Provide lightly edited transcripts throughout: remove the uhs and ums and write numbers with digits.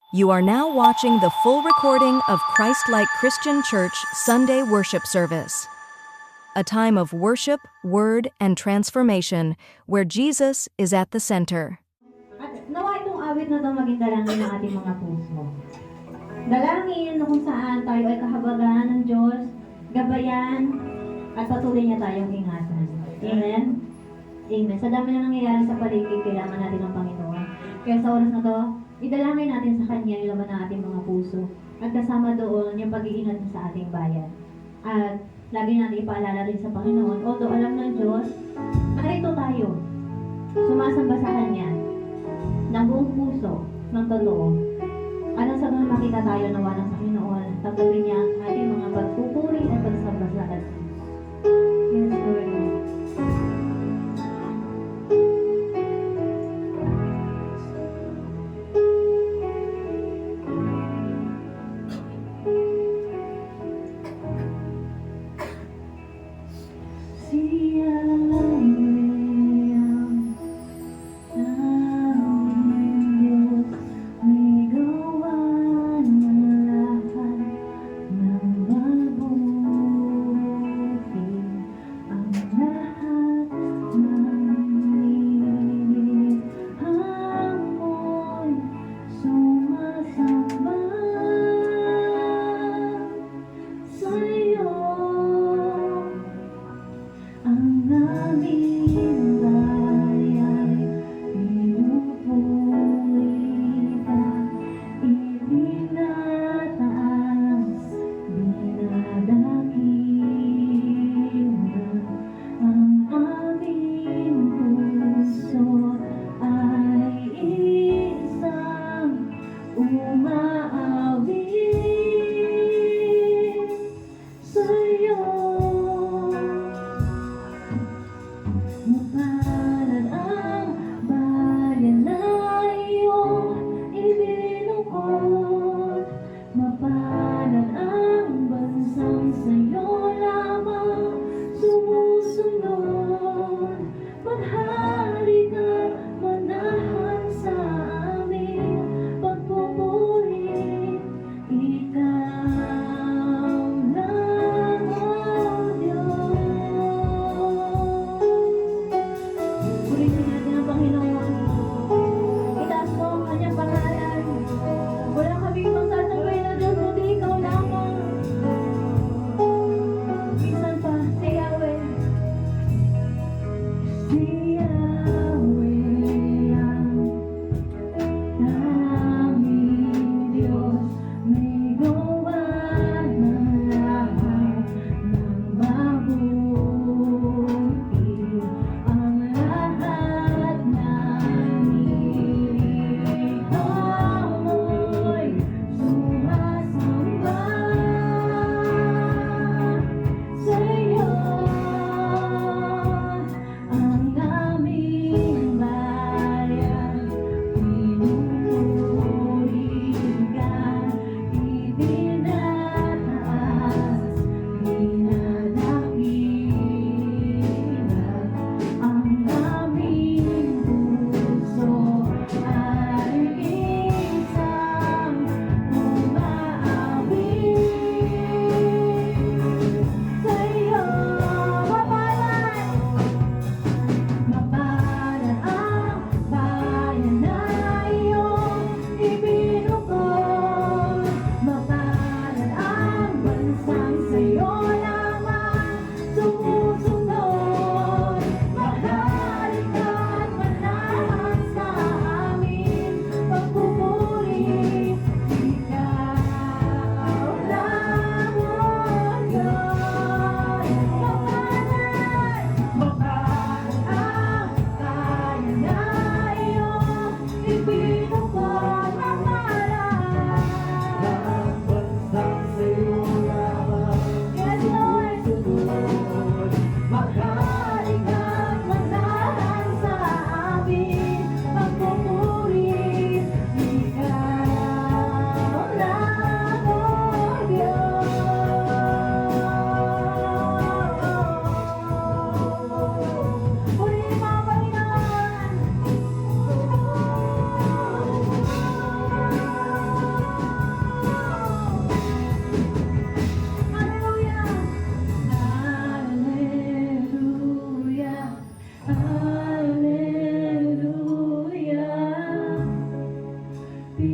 You are now watching the full recording of Christ-like Christian Church Sunday worship service. A time of worship, word, and transformation where Jesus is at the center. At nawa itong awit na ito maging dalangin ng ating mga puso. Dalangin na kung saan tayo ay kahabagan ng Diyos, gabayan, at patuloy niya tayong ingatan. Amen? Amen. Sa dami na nangyayari sa paligid, kailangan natin ng Panginoon. Kaya sa oras na to, idalangin natin sa Kanya yung laman ng ating mga puso. At kasama doon yung pag-iingat sa ating bayan. At lagi natin ipaalala rin sa Panginoon, although alam ng Diyos, narito tayo. Sumasamba sa Kanya ng buong puso, ng totoo. Ano sa mga makita tayo na walang Panginoon, tanggapin niya ang ating mga pagpupuri at pagsamba sa Kanya. Yes, Lord. Mabuti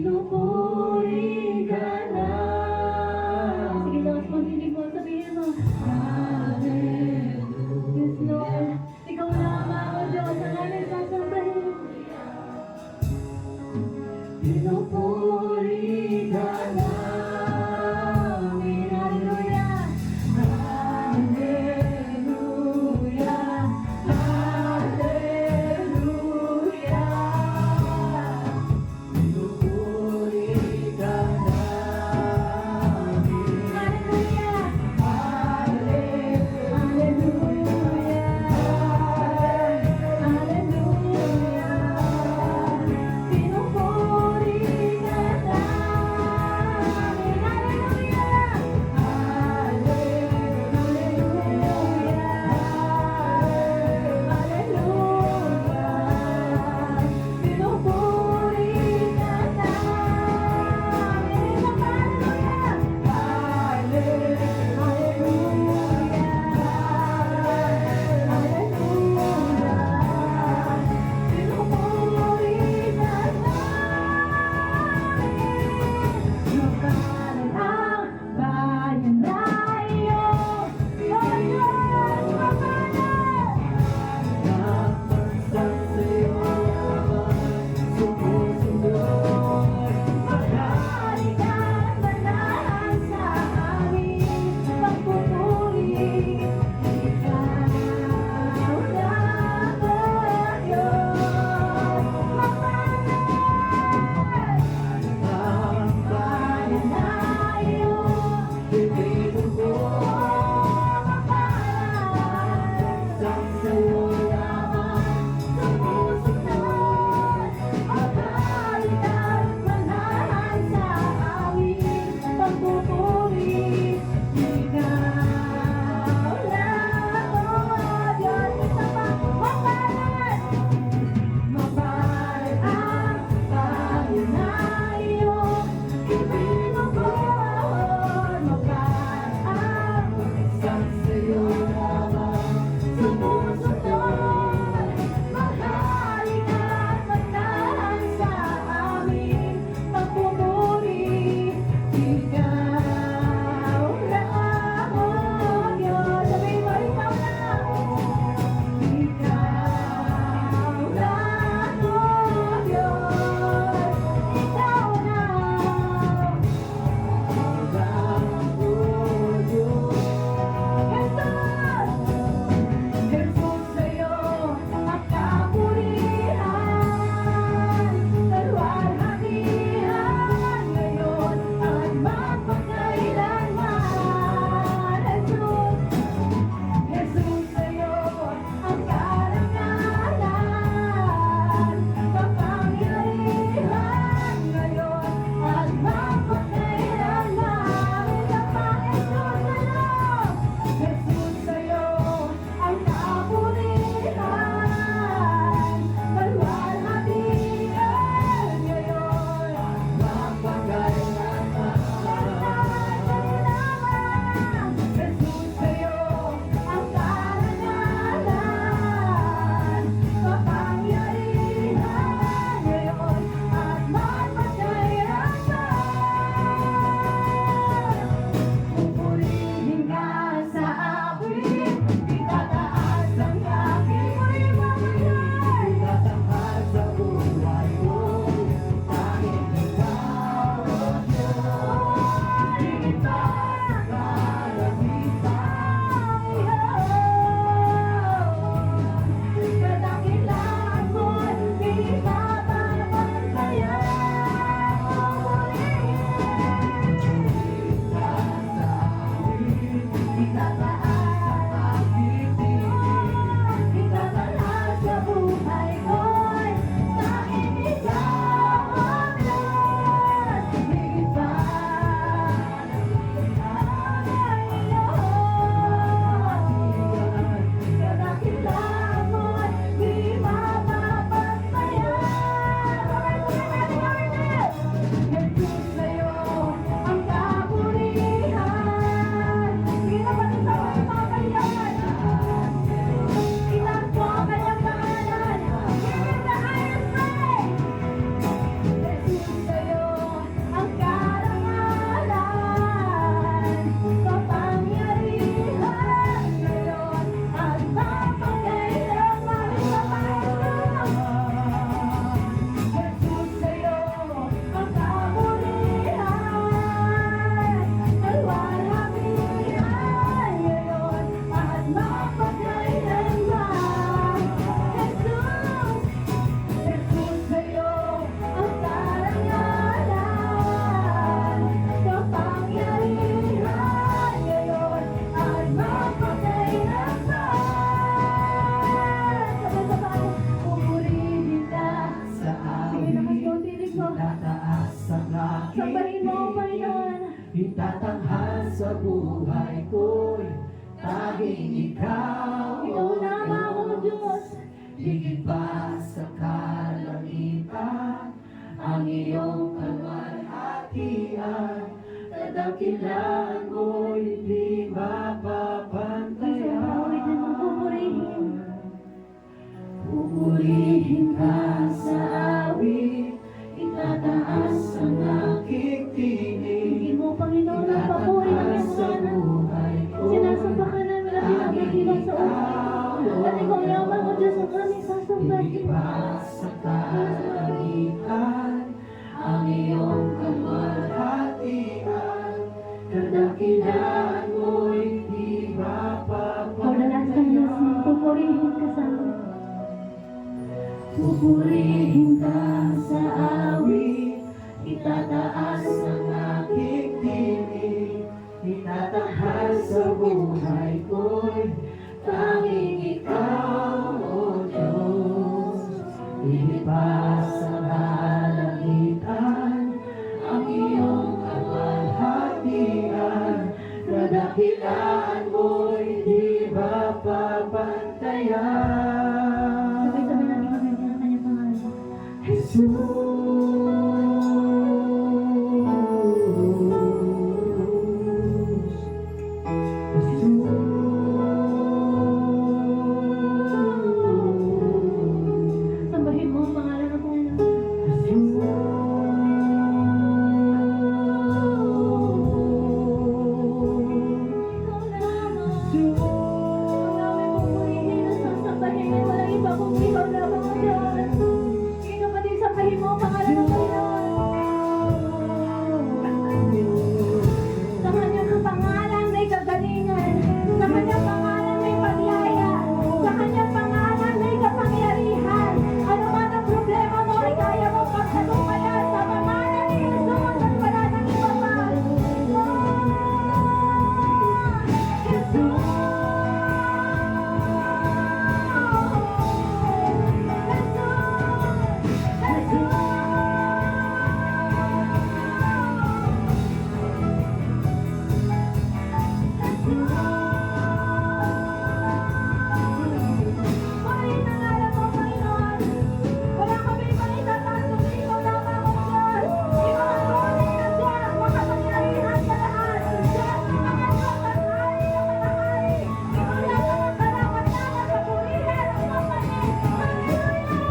Pinupuri ka lang. Sige, Lord, pag-ibig mo, sabihin mo, Hallelujah. Yes, Lord. Ikaw lamang, O Diyos, ang aming sasabihin. Pinupuri ka namin. Hallelujah. Hallelujah. Hallelujah. Pinupuri Sambahin mo ang Panginoon. Itatanghal sa buhay ko'y tanging ikaw. Ikaw lamang ang Diyos. Higit pa sa kalangitan, ang iyong kalwalhatian, kadakilaan mo'y di mapapantayan. Pupurihin ka sa awit, itataas ang aking tinig. Hindi mo, Panginoon, ang papuri ng iyong mga sinasampakan namin at pinapagilap sa ulo. At ikaw lamang ang Diyos ang aming sasambahin. Sa kalangitan, ang iyong kalwalhatian, kadakilaan mo'y di Pagdalas ka Diyos, pupurihin ka sa amin. Pupurihin ka sa awit, itataas ang aking tinig, itatanghal sa buhay ko'y tanging ikaw, O Diyos. Ilipas sa kalangitan, ang iyong kalwalhatian, kadakilaan mo'y di mapapantayan. Sabay-sabay natin kami ng kanyang pangalan. Sambahin mo ang pangalan ng Panginoon. Ikaw lamang. Ang namin pupurihin at sasambahin ay walang iba kung ikaw lamang ang Diyos. Ikaw pa din sambahin mo ang pangalan ng Panginoon. Sa kanyang pangalan may kagalingan. Sa kanyang pangalan may pagyaya. Sa kanyang pangalan may kapangyarihan. Ano man ang problema mo ay kaya mong pagsalumayan. Sa pangalan ni Jesus at wala nang iba pa. Jesus! Purihin ang ngalan mo, Panginoon. Wala kami ibang itataas kundi ikaw lamang ang Diyos. Ikaw ang tunay na Diyos, makapangyarihan sa lahat. Diyos ng mga Diyos at hari ng mga hari. Ikaw lamang ang karapat-dapat sa purihan at sambahin. Hallelujah!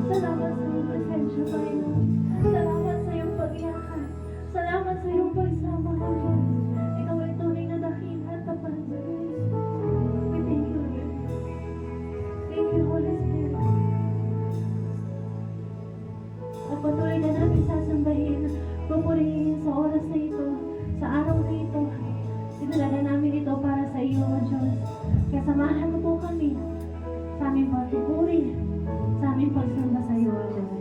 Salamat sa iyong presensya, Panginoon. Salamat sa iyong pag-iyakan. Salamat sa iyong pagsama, O Diyos. Ikaw ay tunay na dakila at tapat. We thank you, Lord. Thank you, Holy Spirit. At patuloy na namin sasambahin, pupurihin sa oras na ito, sa araw na ito. Sinalala namin ito para sa iyo, O Diyos. Kaya samahan mo po kami sa aming pagpupuri, sa aming pagsamba sa iyo, O Diyos.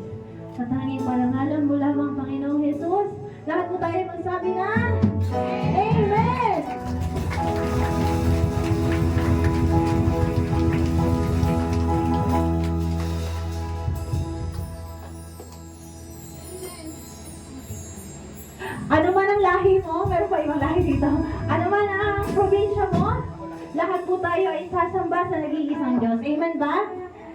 Sa tanging parangalan mo lamang, Panginoong Jesus, lahat mo tayo magsabi na, Amen! Ano man ang lahi mo, meron pa ibang lahi dito. Ano man ang probinsya mo, lahat po tayo ay sasamba sa nag-iisang Diyos. Amen ba?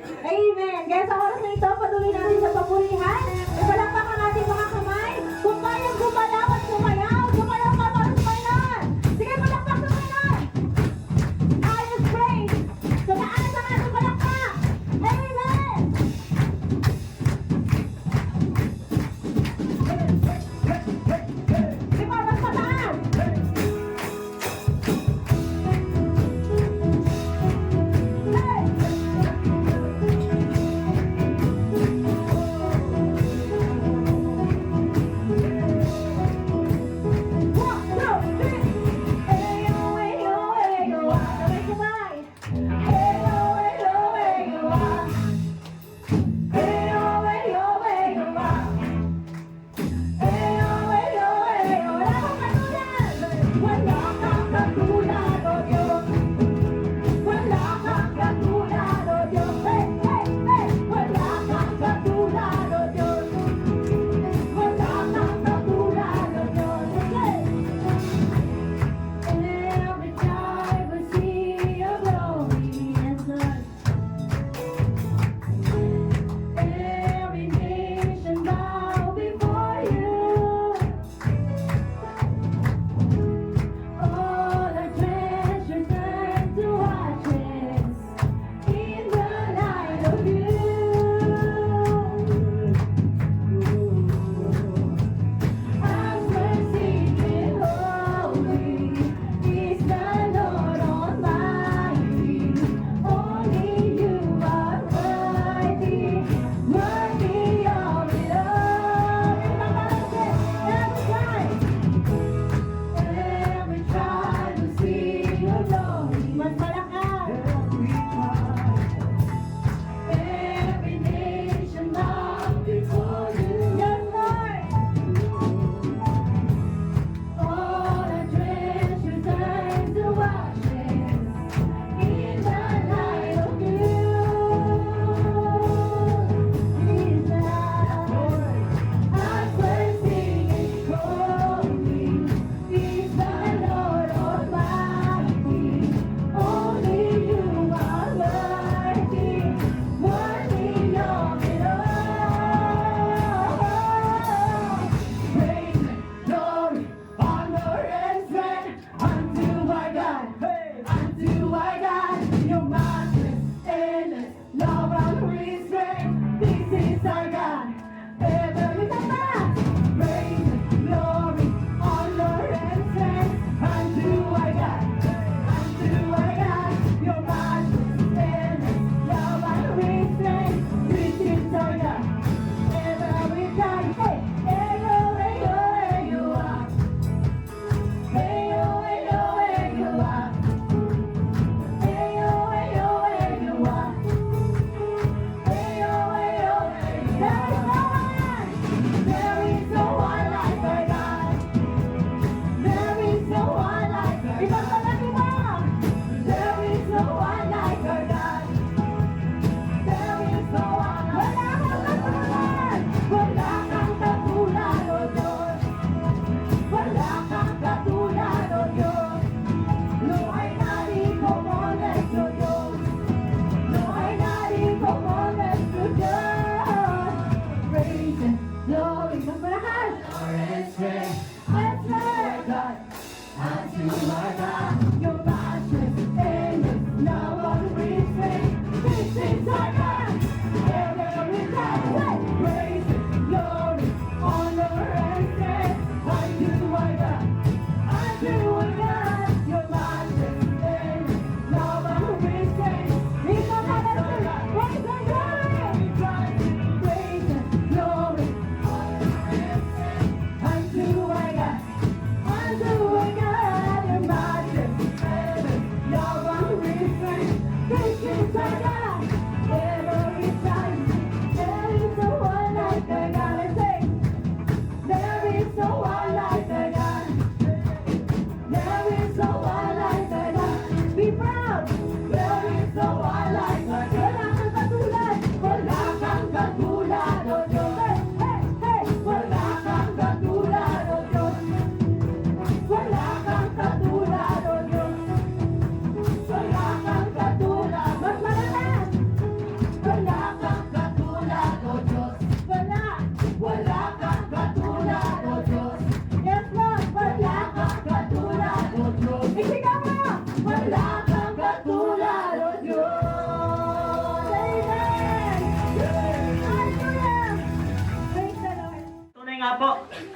Amen. Kaya sa oras na ito, patuloy natin sa papurihan. Ipalakpak ang ating mga kamay. Kung kayang gumalaw at sumayaw, sumayaw ka para sa Panginoon. Sige, palakpak sa Panginoon. Highest praise. Sa taas ang ating palakpak. Amen. Sige, palakpak sa taas. Hey!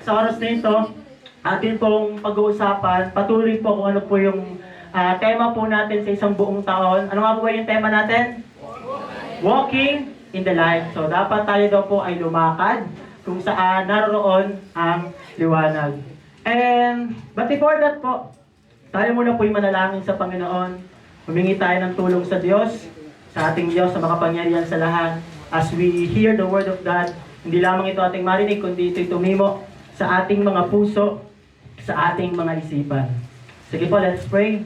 sa oras na ito, atin pong pag-uusapan, patuloy po kung ano po yung tema po natin sa isang buong taon. Ano nga po ba yung tema natin? Walking in the light. So, dapat tayo daw po ay lumakad kung saan naroon ang liwanag. But before that po, tayo muna po yung manalangin sa Panginoon. Humingi tayo ng tulong sa Diyos, sa ating Diyos, sa makapangyarihan sa lahat. As we hear the Word of God, hindi lamang ito ating marinig, kundi ito'y tumimo sa ating mga puso, sa ating mga isipan. Sige po, let's pray.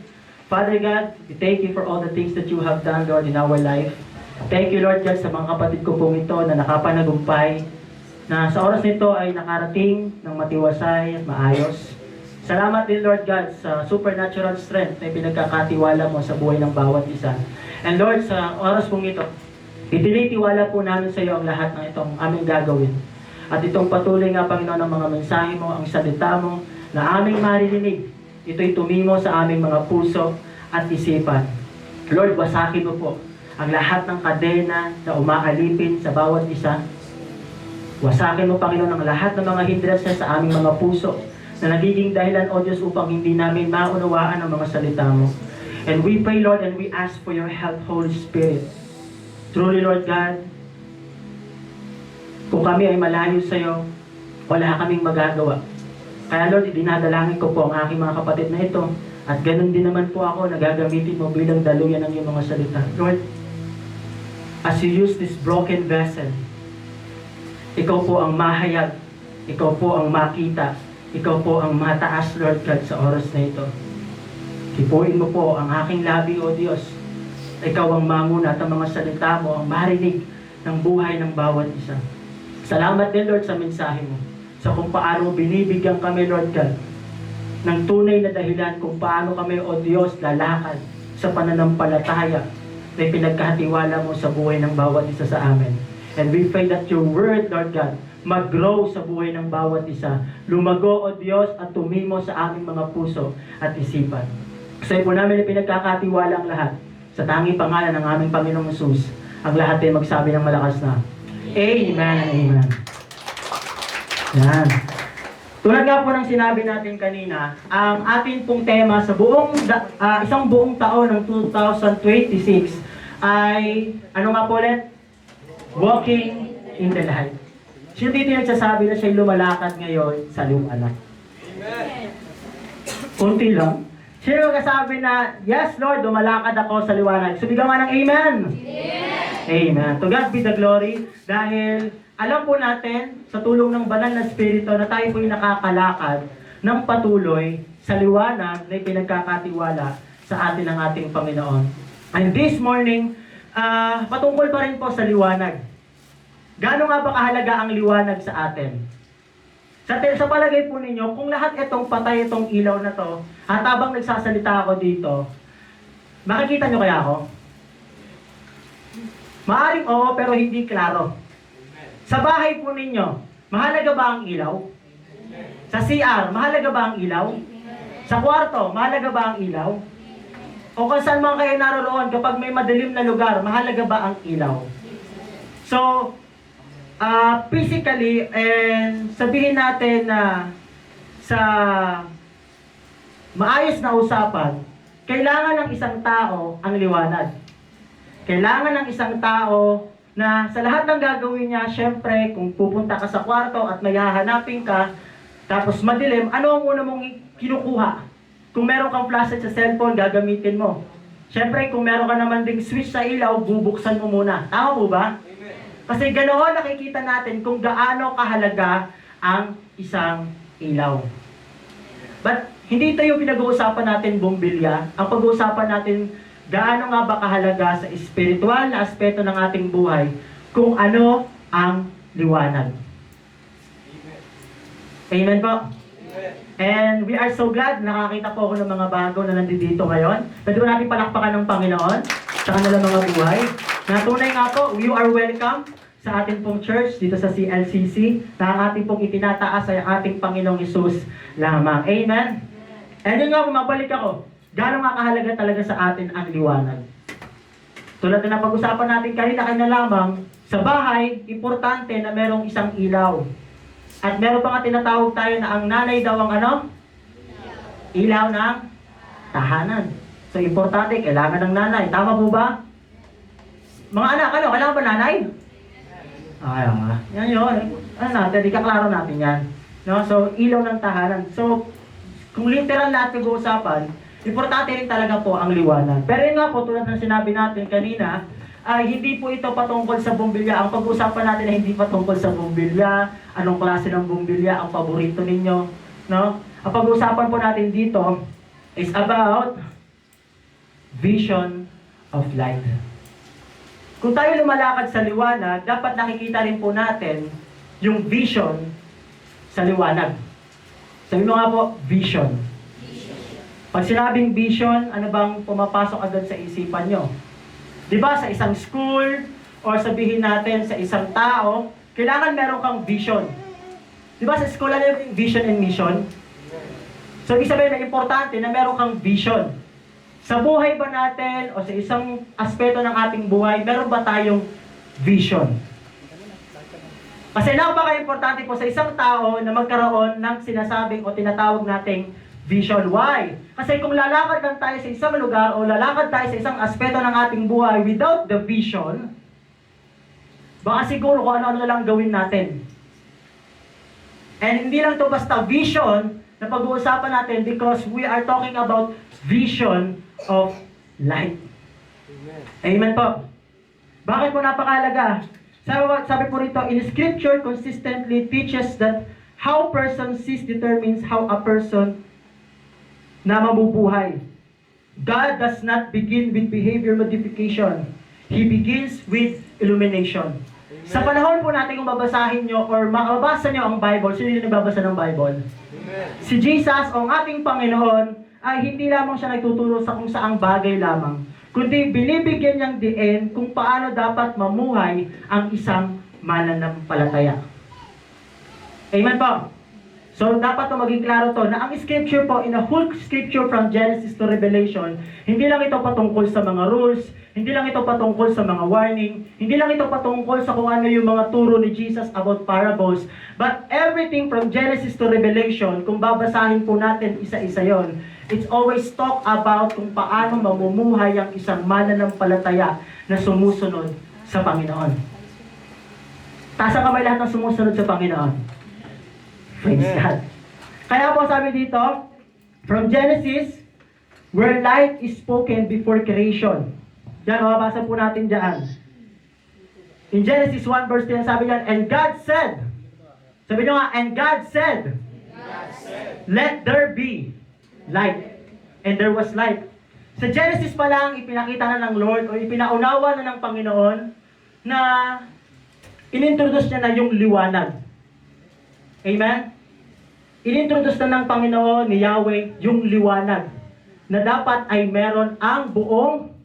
Father God, we thank you for all the things that you have done, Lord, in our life. Thank you, Lord God, sa mga kapatid ko pong ito na nakapanagumpay, na sa oras nito ay nakarating ng matiwasay at maayos. Salamat din, Lord God, sa supernatural strength na pinagkakatiwala mo sa buhay ng bawat isa. And Lord, sa oras pong ito, itinitiwala po namin sa iyo ang lahat ng itong aming gagawin. At itong patuloy nga, Panginoon, ng mga mensahe mo, ang salita mo, na aming maririnig, ito'y tumimo sa aming mga puso at isipan. Lord, wasakin mo po ang lahat ng kadena na umaalipin sa bawat isa. Wasakin mo, Panginoon, ang lahat ng mga hindrances sa aming mga puso na nagiging dahilan, O Diyos, upang hindi namin maunawaan ang mga salita mo. And we pray, Lord, and we ask for your help, Holy Spirit. Truly, Lord God, kung kami ay malayo sa iyo, wala kaming magagawa. Kaya Lord, dinadalangin ko po ang aking mga kapatid na ito, at ganun din naman po ako na gagamitin mo bilang daluyan ng iyong mga salita. Lord, as you use this broken vessel, ikaw po ang mahayag, ikaw po ang makita, ikaw po ang mataas, Lord God, sa oras na ito. Hipuin mo po ang aking labi, O Diyos. Ikaw ang manguna at ang mga salita mo, ang marinig ng buhay ng bawat isa. Salamat din, Lord, sa mensahe mo. Sa kung paano binibigyan kami, Lord God, ng tunay na dahilan kung paano kami, O Diyos, lalakad sa pananampalataya na pinagkahatiwala mo sa buhay ng bawat isa sa amin. And we pray that your word, Lord God, mag-grow sa buhay ng bawat isa. Lumago, O Diyos, at tumimo sa aming mga puso at isipan. Sa po namin pinagkakatiwala ang lahat. Sa tanging pangalan ng aming Panginoong Hesus, ang lahat ay magsabi ng malakas na, Amen and Amen. Yan. Tulad nga po ng sinabi natin kanina, ang ating pong tema sa isang buong taon ng 2026 ay, ano nga po ulit? Walking in the light. Sino dito yung nagsasabi na siya'y lumalakad ngayon sa liwanag? Amen. Kunti lang. Sino nagsasabi na, yes Lord, lumalakad ako sa liwanag? Sumigaw nga ng Amen. Amen. Amen. To God be the glory. Dahil alam po natin, sa tulong ng banal na Espiritu, na tayo po'y nakakalakad ng patuloy sa liwanag na pinagkakatiwala sa atin ng ating Panginoon. And this morning, patungkol pa rin po sa liwanag. Gaano nga ba kahalaga ang liwanag sa atin? Sa palagay po ninyo, kung lahat itong patay, itong ilaw na to, at habang nagsasalita ako dito, makikita nyo kaya ako? Maaring oo, pero hindi klaro. Sa bahay po ninyo, mahalaga ba ang ilaw? Sa CR, mahalaga ba ang ilaw? Sa kwarto, mahalaga ba ang ilaw? O kung saan man kayo naroon, kapag may madilim na lugar, mahalaga ba ang ilaw? So, physically, and sabihin natin na sa maayos na usapan, kailangan ng isang tao ang liwanag. Kailangan ng isang tao na sa lahat ng gagawin niya, syempre, kung pupunta ka sa kwarto at may hahanapin ka, tapos madilim, ano ang una mong kinukuha? Kung meron kang flashlight sa cellphone, gagamitin mo. Syempre, kung meron ka naman ding switch sa ilaw, bubuksan mo muna. Tama po ba? Kasi ganoon nakikita natin kung gaano kahalaga ang isang ilaw. But hindi ito yung pinag-uusapan natin bumbilya. Ang pag-uusapan natin, gaano nga ba kahalaga sa espiritual na aspeto ng ating buhay kung ano ang liwanag. Amen po? Amen. And we are so glad, nakakita po ako ng mga bago na nandito ngayon. Pwede ba natin palakpakan ng Panginoon sa kanilang mga buhay? Na tunay nga po, you are welcome sa ating pong church dito sa CLCC na ang ating pong itinataas ay ating Panginoong Hesus lamang. Amen? And yun nga, mabalik ako. Gano'ng nga kahalaga talaga sa atin ang liwanag. Tulad na pag-usapan natin kanina lamang, sa bahay, importante na merong isang ilaw. At meron pa nga tinatawag tayo na ang nanay daw ang ano? Ilaw ng tahanan. So, importante, kailangan ng nanay. Tama po ba? Mga anak, ano? Kailangan ba nanay? Ay, yan yun. Ano natin, ikaklaro natin yan. No? So, ilaw ng tahanan. So, kung literal natin pag-uusapan, importante rin talaga po ang liwanag. Pero yun nga po, tulad ng sinabi natin kanina, ay hindi po ito patungkol sa bumbilya. Ang pag-uusapan natin ay hindi patungkol sa bumbilya, anong klase ng bumbilya ang paborito ninyo. No? Ang pag-uusapan po natin dito is about vision of light. Kung tayo lumalakad sa liwanag, dapat nakikita rin po natin yung vision sa liwanag. Sabi mo nga po, vision. Pag sinabing vision, ano bang pumapasok agad sa isipan nyo? Diba sa isang school, or sabihin natin sa isang tao, kailangan meron kang vision. Diba sa school, ano yung vision and mission? So, ibig sabihin na importante na meron kang vision. Sa buhay ba natin, o sa isang aspeto ng ating buhay, meron ba tayong vision? Kasi napaka-importante po sa isang tao na magkaroon ng sinasabing o tinatawag nating vision. Why? Kasi kung lalakad lang tayo sa isang lugar o lalakad tayo sa isang aspeto ng ating buhay without the vision, baka siguro kung ano-ano na lang gawin natin. And hindi lang to basta vision na pag-uusapan natin because we are talking about vision of light. Amen po. Bakit po napakalaga? Sabi po rito, in Scripture consistently teaches that how person sees determines how a person na mabubuhay. God does not begin with behavior modification. He begins with illumination. Amen. Sa panahon po natin kung babasahin nyo or makabasa nyo ang Bible, sino yung nagbabasa ng Bible? Amen. Si Jesus, ang ating Panginoon, ay hindi lamang siya nagtuturo sa kung saang bagay lamang, kundi binibigyan niyang diin kung paano dapat mamuhay ang isang mananampalataya. Amen po. So, dapat to maging klaro to na ang scripture po, in a whole scripture from Genesis to Revelation, hindi lang ito patungkol sa mga rules, hindi lang ito patungkol sa mga warning, hindi lang ito patungkol sa kung ano yung mga turo ni Jesus about parables, but everything from Genesis to Revelation, kung babasahin po natin isa-isa yon, it's always talk about kung paano mamumuhay ang isang mananampalataya na sumusunod sa Panginoon. Taas ang kamay lahat ng sumusunod sa Panginoon. Praise God. Kaya po sabi dito, from Genesis, where light is spoken before creation. Yan, mababasa po natin dyan. In Genesis 1 verse 10, sabi dyan, and God said, sabi nyo nga, and God said, let there be light. And there was light. Sa Genesis pa lang, ipinakita na ng Lord, o ipinaunawa na ng Panginoon, na inintroduce niya na yung liwanag. Amen? Inintroduce na ng Panginoon ni Yahweh yung liwanag na dapat ay meron ang buong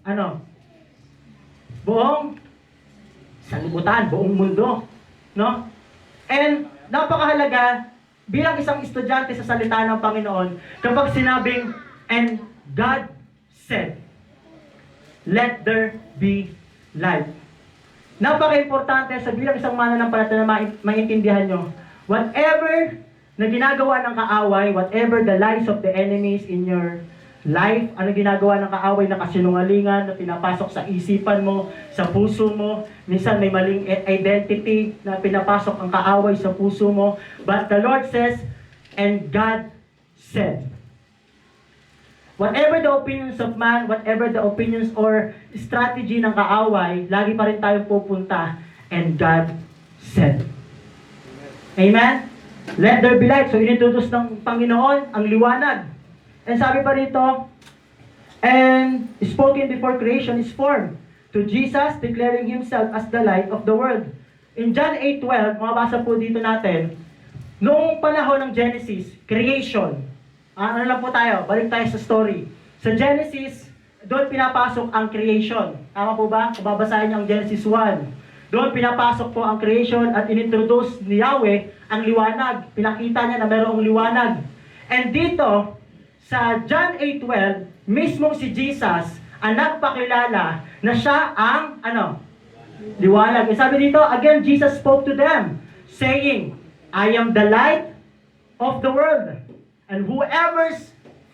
buong sanlibutan, buong mundo, no? And napakahalaga bilang isang estudyante sa salita ng Panginoon kapag sinabing and God said, let there be light. Napaka-importante sa bilang isang mananampalataya na maintindihan nyo, whatever na ginagawa ng kaaway, whatever the lies of the enemies in your life, ano ginagawa ng kaaway na kasinungalingan, na pinapasok sa isipan mo, sa puso mo, minsan may maling identity na pinapasok ang kaaway sa puso mo, but the Lord says, and God said. Whatever the opinions of man, whatever the opinions or strategy ng kaaway, lagi pa rin tayo pupunta, and God said. Amen? Let there be light. So, inintroduce ng Panginoon ang liwanag. And sabi pa rito, and spoken before creation is formed, to Jesus declaring Himself as the light of the world. In John 8:12, mabasa po dito natin, noong panahon ng Genesis, creation. Ano lang po tayo, balik tayo sa story. Sa Genesis, doon pinapasok ang creation. Tama po ba? Kung babasahin niyo ang Genesis 1. Doon pinapasok po ang creation at inintroduce ni Yahweh ang liwanag. Pinakita niya na mayroong liwanag. And dito, sa John 8:12, mismong si Jesus ang nagpakilala na siya ang liwanag. E sabi dito, again, Jesus spoke to them, saying, I am the light of the world. And whoever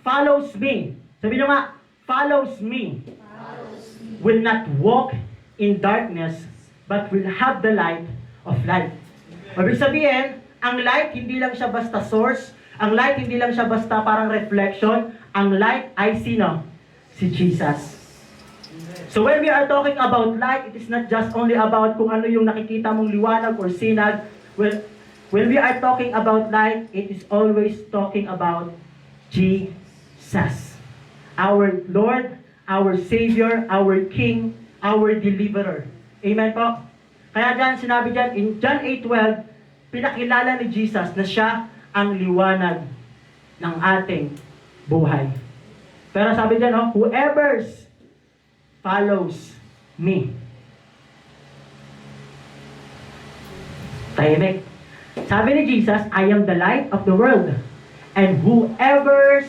follows me, sabi nyo nga, follows me, will not walk in darkness, but will have the light of light. Ibig sabihin, ang light, hindi lang siya basta source. Ang light, hindi lang siya basta parang reflection. Ang light ay sino? Si Jesus. So when we are talking about light, it is not just only about kung ano yung nakikita mong liwanag or sinag. When we are talking about light, it is always talking about Jesus. Our Lord, our Savior, our King, our Deliverer. Amen po? Kaya dyan, sinabi dyan, in John 8:12, pinakilala ni Jesus na siya ang liwanag ng ating buhay. Pero sabi dyan, whoever follows me. Tahimik. Sabi ni Jesus, I am the light of the world. And whoever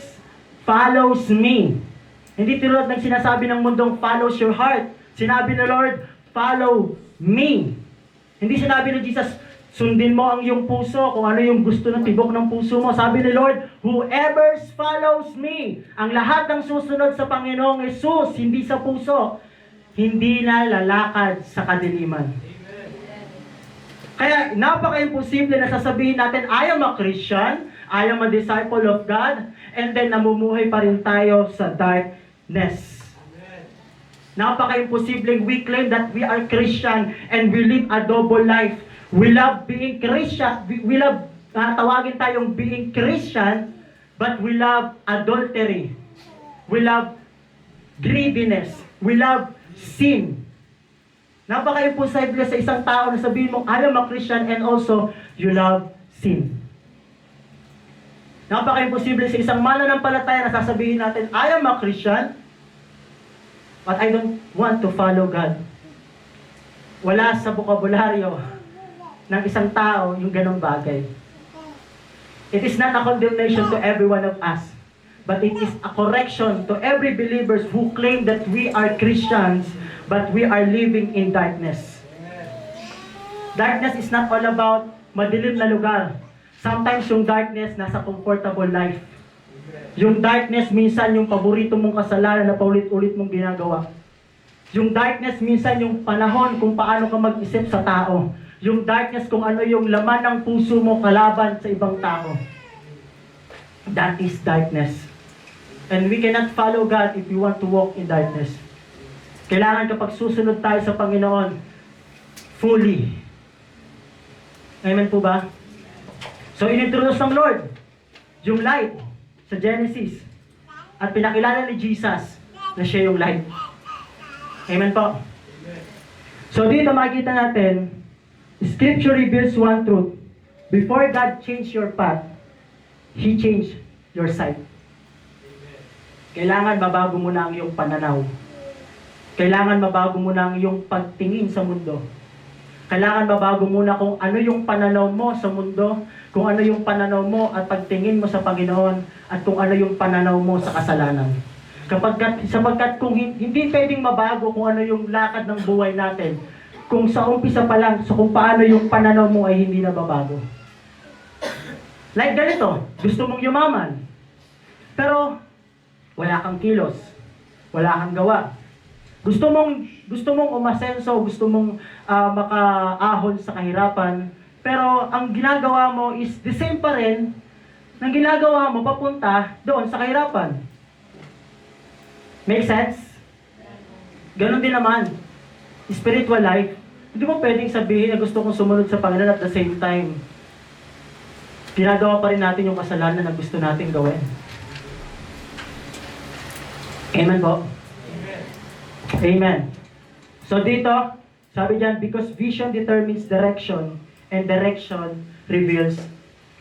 follows me. Hindi tulad ng sinasabi ng mundong follows your heart. Sinabi ni Lord, follow me. Hindi sinabi ni Jesus, sundin mo ang iyong puso kung ano yung gusto ng tibok ng puso mo. Sabi ni Lord, whoever follows me. Ang lahat ng susunod sa Panginoong Yesus, hindi sa puso, hindi na lalakad sa kadiliman. Kaya napaka-imposible na sasabihin natin, I am a Christian, I am a disciple of God, and then namumuhay pa rin tayo sa darkness. Napaka-imposible we claim that we are Christian and we live a double life. We love being Christian, we love, tawagin tayong being Christian, but we love adultery. We love greediness. We love sin. Napaka-imposible sa isang tao na sabihin mo, I am a Christian and also you love sin. Napaka-imposible sa isang mananampalataya na sasabihin natin, I am a Christian, but I don't want to follow God. Wala sa bokabularyo ng isang tao yung ganong bagay. It is not a condemnation to every one of us, but it is a correction to every believers who claim that we are Christians, but we are living in darkness. Darkness is not all about madilim na lugar. Sometimes yung darkness nasa comfortable life. Yung darkness minsan yung paborito mong kasalanan na paulit-ulit mong ginagawa. Yung darkness minsan yung panahon kung paano ka mag-isip sa tao. Yung darkness kung ano yung laman ng puso mo kalaban sa ibang tao. That is darkness. And we cannot follow God if we want to walk in darkness. Kailangan kapag susunod tayo sa Panginoon, fully. Amen po ba? So, inintroduce ng Lord yung light sa Genesis. At pinakilala ni Jesus na siya yung light. Amen po? So, dito makikita natin, Scripture reveals one truth. Before God changed your path, He changed your sight. Kailangan mabago mo na ang iyong pananaw. Kailangan mabago mo na ang iyong pagtingin sa mundo. Kailangan mabago muna kung ano yung pananaw mo sa mundo, kung ano yung pananaw mo at pagtingin mo sa Panginoon, at kung ano yung pananaw mo sa kasalanan. Sapagkat kung hindi pwedeng mabago kung ano yung lakad ng buhay natin, kung sa umpisa pa lang, so kung paano yung pananaw mo ay hindi na babago. Like ganito, gusto mong yumaman, pero wala kang kilos, wala kang gawa. Gusto mong umasenso, gusto mong makaahon sa kahirapan, pero ang ginagawa mo is the same pa rin ng ginagawa mo papunta doon sa kahirapan. Make sense? Ganon din naman. Spiritual life, hindi mo pwedeng sabihin na gusto kong sumunod sa Panginoon at the same time, ginagawa pa rin natin yung kasalanan na gusto natin gawin. Amen po? Amen. So dito, sabi diyan, because vision determines direction, and direction reveals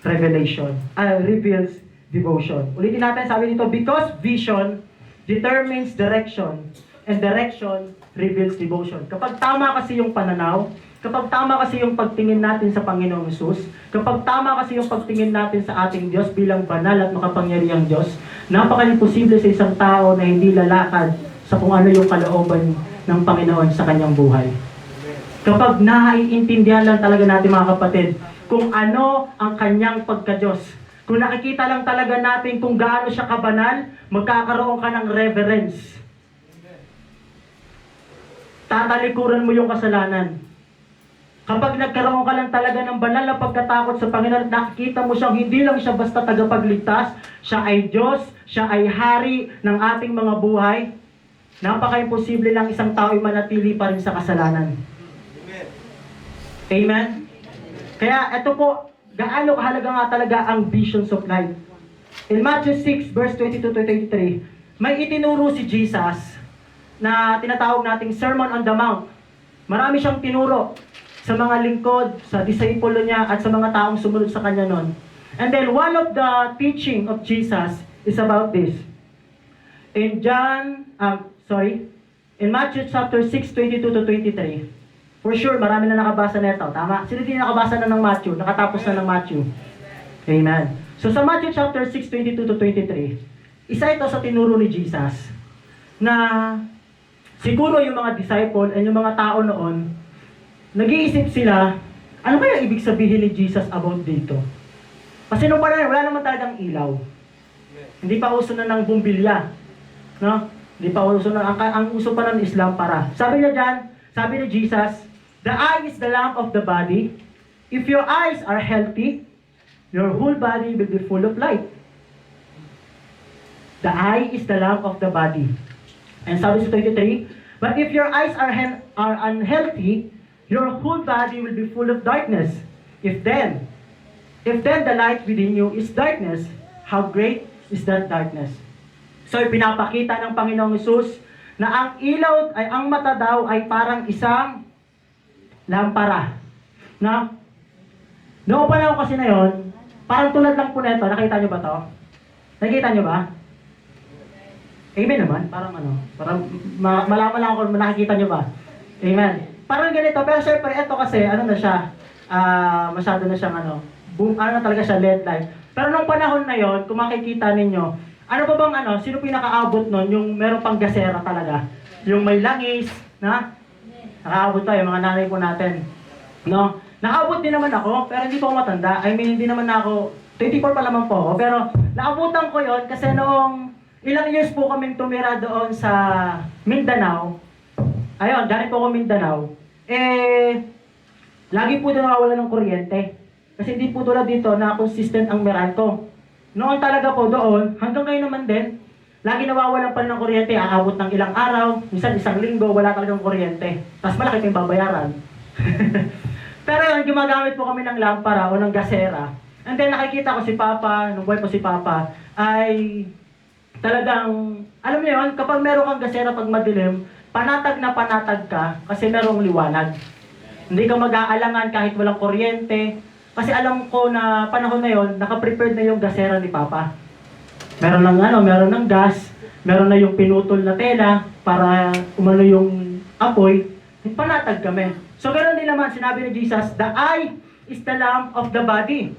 revelation. Reveals devotion. Ulitin natin, sabi dito, because vision determines direction, and direction reveals devotion. Kapag tama kasi yung pananaw, kapag tama kasi yung pagtingin natin sa Panginoong Hesus, kapag tama kasi yung pagtingin natin sa ating Diyos bilang banal at makapangyarihang Diyos, napaka-imposible sa isang tao na hindi lalakad sa kung ano yung kalooban ng Panginoon sa kanyang buhay. Kapag naiintindihan lang talaga natin mga kapatid, kung ano ang kanyang pagka-Diyos. Kung nakikita lang talaga natin kung gaano siya kabanal, magkakaroon ka ng reverence. Tatalikuran mo yung kasalanan. Kapag nagkaroon ka lang talaga ng banal na pagkatakot sa Panginoon, nakikita mo siyang hindi lang siya basta tagapagligtas, siya ay Diyos, siya ay hari ng ating mga buhay. Napaka-imposible lang isang tao ay manatili pa rin sa kasalanan. Amen? Kaya ito po, gaano kahalaga nga talaga ang visions of life. In Matthew 6, verse 22 to 23, may itinuro si Jesus na tinatawag nating Sermon on the Mount. Marami siyang tinuro sa mga lingkod, sa disciple niya, at sa mga taong sumunod sa kanya noon. And then one of the teaching of Jesus is about this. In Matthew chapter 6, 22 to 23. For sure, marami na nakabasa na ito. Tama? Sino din nakabasa na ng Matthew? Nakatapos na ng Matthew? Amen. So sa Matthew chapter 6, 22 to 23, isa ito sa tinuro ni Jesus na siguro yung mga disciple and yung mga tao noon, nag-iisip sila, ano kaya ibig sabihin ni Jesus about dito? Kasi nung panahon, wala naman talagang ilaw. Hindi pa uso na ng bumbilya. No? Hindi pa uso na, ang uso pa ng Islam para. Sabi niya dyan, sabi ni Jesus, the eye is the lamp of the body. If your eyes are healthy, your whole body will be full of light. The eye is the lamp of the body. And sabi sa 23, but if your eyes are unhealthy, your whole body will be full of darkness. If then the light within you is darkness, how great is that darkness? So pinapakita ng Panginoong Hesus na ang ilaw ay ang mata daw ay parang isang lampara. Na? Noong panahon kasi na yon, parang tulad lang po nito. Nakita nyo ba to? Nakita nyo ba? Amen naman. Parang malaman lang ako kung nakikita nyo ba. Amen. Parang ganito, pero syempre, ito kasi, na siya, masyado na siyang boom, na talaga siya, LED light. Pero nung panahon na yon, kung makikita ninyo, ano ba bang sino pinakaabot nun, yung meron pang gasera talaga, yung may langis, na, nakaabot pa, yung mga nanay po natin, no? Nakaabot din naman ako, pero hindi po ako matanda, hindi naman ako, 24 pa lamang po ako, pero naabutan ko yon kasi noong ilang years po kaming tumira doon sa Mindanao, ayun, galing po ako Mindanao, lagi po doon nakawala ng kuryente. Kasi hindi po tulad dito na consistent ang Meralco. Noon talaga po doon, hanggang ngayon naman din, lagi nawawalan pa rin ng kuryente, aabot ng ilang araw, minsan isang linggo, wala talagang kuryente. Tapos malaki pa yung babayaran. Pero yun, gumagamit po kami ng lampara o ng gasera. And then nakikita ko si Papa, nung buhay po si Papa, ay talagang, alam mo yun, kapag meron kang gasera pag madilim, panatag na panatag ka kasi merong liwanag. Hindi ka mag-aalangan kahit walang kuryente. Kasi alam ko na panahon na yon, naka-prepared na yung gasera ni Papa. Meron ng gas, meron na yung pinutol na tela para umano yung apoy. Panatag kami. So ganoon din naman sinabi ni Jesus, the eye is the lamp of the body.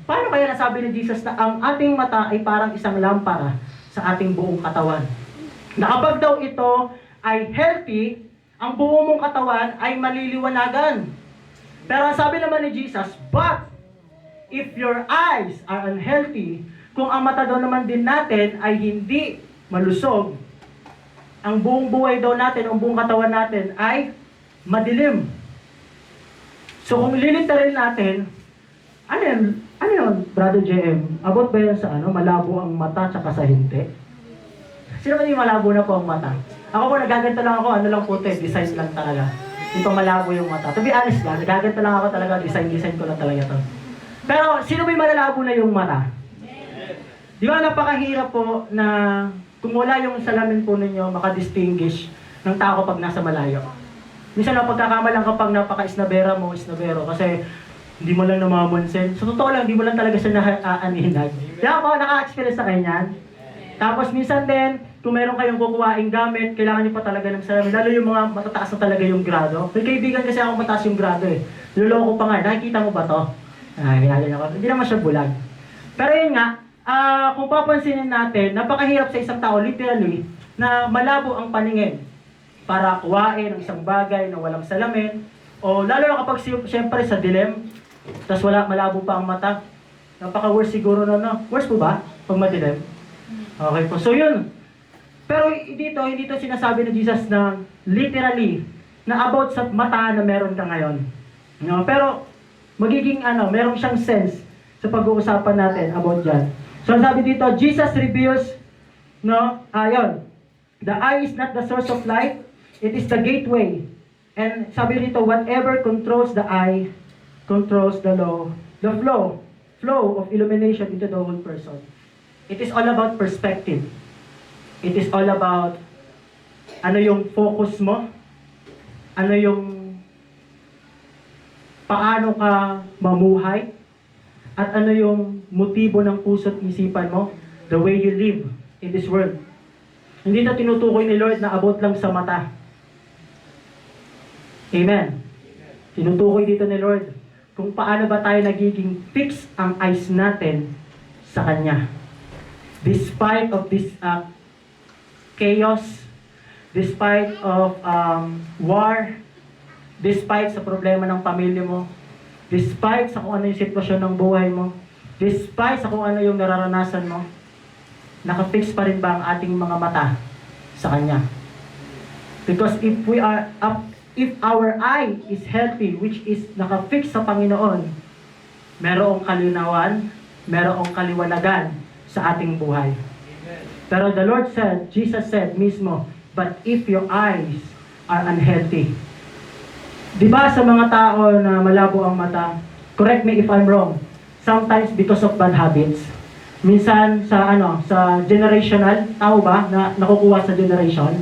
Paano kaya nasabi ni Jesus na ang ating mata ay parang isang lampara sa ating buong katawan? Na kapag daw ito ay healthy, ang buong mong katawan ay maliliwanagan. Pero ang sabi naman ni Jesus, but if your eyes are unhealthy, kung ang mata daw naman din natin ay hindi malusog, ang buong buhay daw natin, ang buong katawan natin ay madilim. So kung lilitarin natin, ano yun, Brother JM? About ba yan sa malabo ang mata tsaka sa hindi? Sino ba yung malabo na po ang mata? Ako po, nagaganto lang ako, lang po ito, design lang talaga. Hindi pa malabo yung mata. To be honest lang, nagaganto lang ako talaga, design ko lang talaga ito. Pero, sino ba yung malalabo na yung mata? Di ba napakahirap po na kung wala yung salamin po ninyo, makadistinguish ng tao kapag nasa malayo. Minsan napagkakamalang kapag napaka-isnabera mo, isnabero, kasi hindi mo lang namamansin. Sa totoo lang, hindi mo lang talaga siya naaaninag. Kaya ako, naka-experience sa kanyan. Tapos minsan din, kung meron kayong kukuhaing gamit, kailangan nyo pa talaga ng salamin. Lalo yung mga matataas na talaga yung grado. May kaibigan kasi ako mataas yung grado eh. Niloloko pa nga, nakikita mo ba to? Hindi naman siya bulag. Pero yun nga, kung papansinin natin, napakahirap sa isang tao, literally, na malabo ang paningin para kuhain ang isang bagay na walang salamin. O lalo na kapag siyempre sa dilim, Tapos malabo pa ang mata. Napaka-worse siguro na, no? Worse po ba? Pag madilim? Okay po. So yun. Pero dito, hindi to sinasabi ni Jesus na literally, na about sa mata na meron ka ngayon. No? Pero, magiging meron siyang sense sa pag-uusapan natin about dyan. So sabi dito, Jesus reveals, ayun, the eye is not the source of light, it is the gateway. And sabi dito, whatever controls the eye, controls the flow of illumination into the whole person. It is all about perspective. It is all about ano yung focus mo, ano yung paano ka mamuhay, at ano yung motibo ng puso't isipan mo, the way you live in this world. Hindi na tinutukoy ni Lord na abot lang sa mata. Amen. Tinutukoy dito ni Lord kung paano ba tayo nagiging fix ang eyes natin sa Kanya. Despite of this chaos, despite of war, despite sa problema ng pamilya mo, despite sa kung ano yung sitwasyon ng buhay mo, despite sa kung ano yung nararanasan mo, nakafix pa rin ba ang ating mga mata sa Kanya? Because if our eye is healthy, which is nakafix sa Panginoon, merong kalinawan, merong kaliwanagan sa ating buhay. Pero the Lord said, Jesus said mismo, but if your eyes are unhealthy, di ba sa mga tao na malabo ang mata, correct me if I'm wrong, sometimes because of bad habits, minsan sa generational, tao ba, na nakukuha sa generation,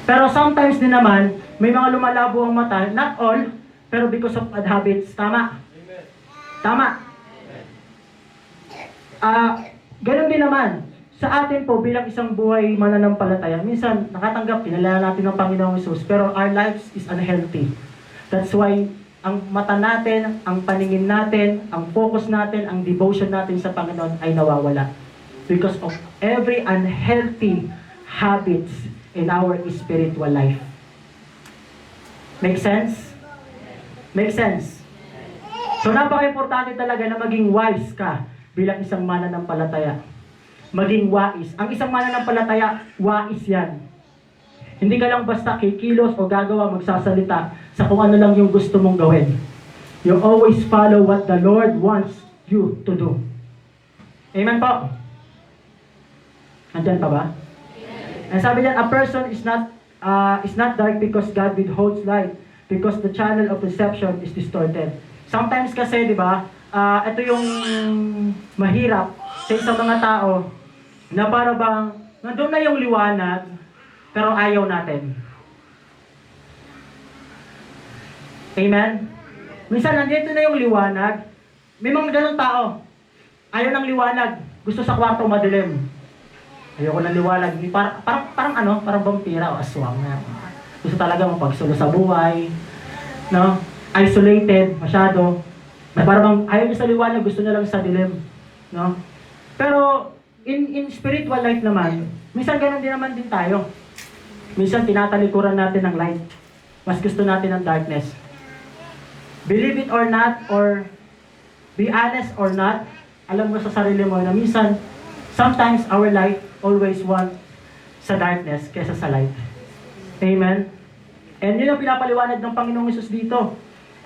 pero sometimes din naman, may mga lumalabo ang mata, not all, pero because of bad habits, tama? Tama. Ganun din naman, sa atin po bilang isang buhay mananampalataya, minsan nakatanggap, pinalala natin ng Panginoong Hesus, pero our lives is unhealthy. That's why ang mata natin, ang paningin natin, ang focus natin, ang devotion natin sa Panginoon ay nawawala. Because of every unhealthy habits in our spiritual life. Make sense? Make sense? So napaka-importante talaga na maging wise ka bilang isang mananampalataya. Maging wais. Ang isang mananampalataya, wais yan. Hindi ka lang basta kikilos o gagawa, magsasalita sa kung ano lang yung gusto mong gawin. You always follow what the Lord wants you to do. Amen po? Andyan pa ba? And sabi niyan, a person is not dark because God withholds light, because the channel of perception is distorted. Sometimes kasi, di ba, ito yung mahirap sa isang mga tao na para bang nandun na yung liwanag, pero ayaw natin. Amen? Minsan nandito na yung liwanag, may mga ganun tao, ayaw ng liwanag, gusto sa kwarto madilim. Ayoko ng liwanag, parang vampira o aswang na. Gusto talaga mapagsulo sa buhay, no? Isolated, masyado. Parang ayaw niya sa liwanag, gusto niya lang sa dilim, no? Pero in spiritual life naman, minsan ganun din naman din tayo. Minsan tinatalikuran natin ng light. Mas gusto natin ng darkness. Believe it or not, or be honest or not, alam mo sa sarili mo na minsan, sometimes our life always want sa darkness kaysa sa light. Amen? And yun ang pinapaliwanag ng Panginoong Hesus dito.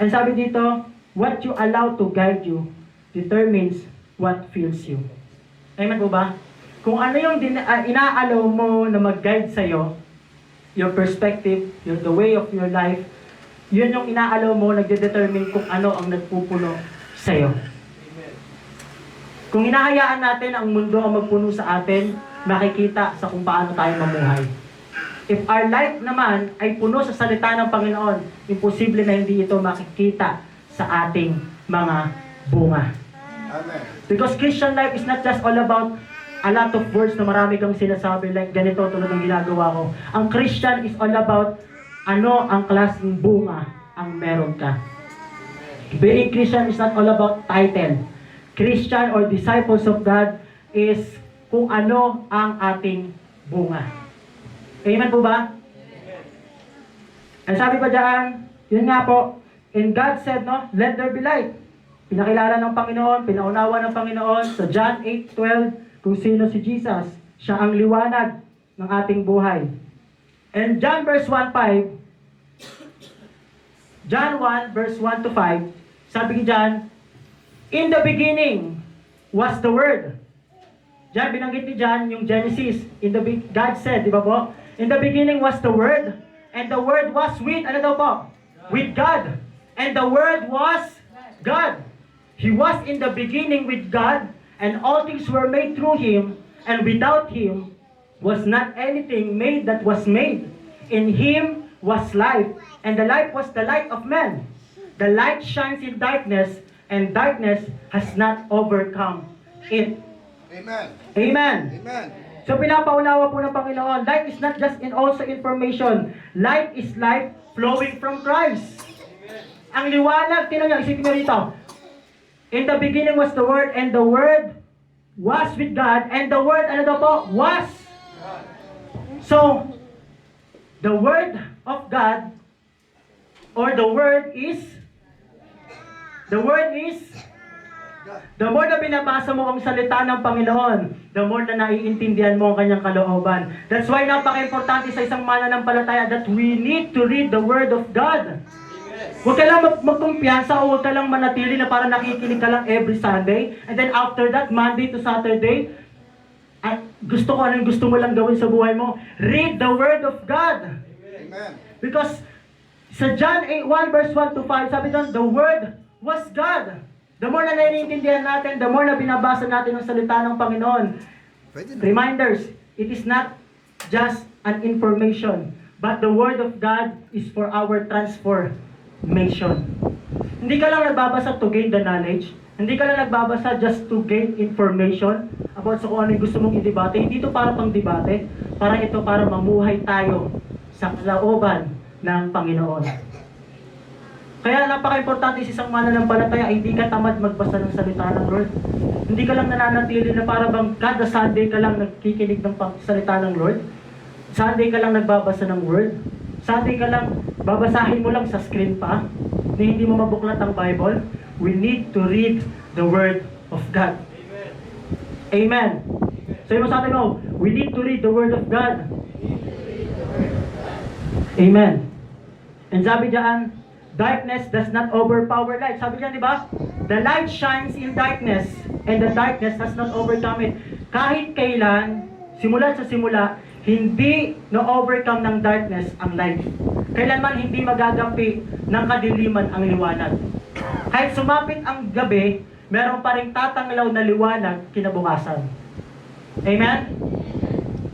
And sabi dito, what you allow to guide you determines what fills you. Amen po ba? Kung ano yung inaalaw mo na mag-guide sa'yo, your perspective, the way of your life, yun yung inaalaw mo, nagde-determine kung ano ang nagpupuno sa'yo. Kung hinahayaan natin ang mundo ang magpuno sa atin, makikita sa kung paano tayo mamuhay. If our life naman ay puno sa salita ng Panginoon, imposible na hindi ito makikita sa ating mga bunga. Amen. Because Christian life is not just all about a lot of words na marami kang sinasabi like ganito tulad ng ginagawa ko. Ang Christian is all about ano ang klaseng bunga ang meron ka. Being Christian is not all about title. Christian or disciples of God is kung ano ang ating bunga. Amen po ba? And sabi pa dyan, yun nga po, and God said, no, let there be light. Pinakilala ng Panginoon, pinaunawa ng Panginoon sa John 8:12 kung sino si Jesus. Siya ang liwanag ng ating buhay. And John 1 verse 1 to 5, sabi ni John, in the beginning was the Word. Diyan, binanggit ni John yung Genesis. God said, di ba po? In the beginning was the Word, and the Word was with, ano daw po? With God. And the Word was God. He was in the beginning with God, and all things were made through Him, and without Him was not anything made that was made. In Him was life, and the life was the light of men. The light shines in darkness, and darkness has not overcome it. Amen. Amen. Amen. So pinapaunawa po ng Panginoon, light is not just in also information. Light is life flowing from Christ. Ang liwanag, tinan nyo, isipin nyo rito. In the beginning was the Word, and the Word was with God, and the Word, ano daw po? Was. So, the Word of God, or the Word is, the more na binabasa mo ang salita ng Panginoon, the more na naiintindihan mo ang kanyang kalooban. That's why napaka-importante sa isang mananampalataya that we need to read the Word of God. Huwag ka lang magkumpiyansa o huwag ka lang manatili na para nakikinig ka lang every Sunday, and then after that, Monday to Saturday, at gusto ko anong gusto mo lang gawin sa buhay mo. Read the Word of God. Amen. Because sa John 1 verse 1 to 5, sabi doon, the Word was God. The more na naiintindihan natin, the more na binabasa natin ang salita ng Panginoon. Pwede na. Reminders, it is not just an information, but the Word of God is for our transformation. Hindi ka lang nagbabasa to gain the knowledge. Hindi ka lang nagbabasa just to gain information about sa kung ano yung gusto mong i-debate. Hindi ito para pang debate, para ito para mamuhay tayo sa kalooban ng Panginoon. Kaya napaka-importante sa isang mananampalataya, hindi ka tamad magbasa ng salita ng Lord. Hindi ka lang nananatili na para bang kada Sunday ka lang nagkikinig ng salita ng Lord. Sunday ka lang nagbabasa ng Word. Sunday ka lang, babasahin mo lang sa screen pa, na hindi mo mabuklat ang Bible. We need to read the Word of God. Amen. So yung sabi mo, we need to read the Word of God. Amen. And sabi diyan, darkness does not overpower light. Sabi diyan, di ba? The light shines in darkness, and the darkness has not overcome it. Kahit kailan, simula sa simula, hindi na-overcome ng darkness ang light. Kailanman hindi magagampi ng kadiliman ang liwanag. Kahit sumapit ang gabi, meron pa rin tatanglaw na liwanag kinabukasan. Amen?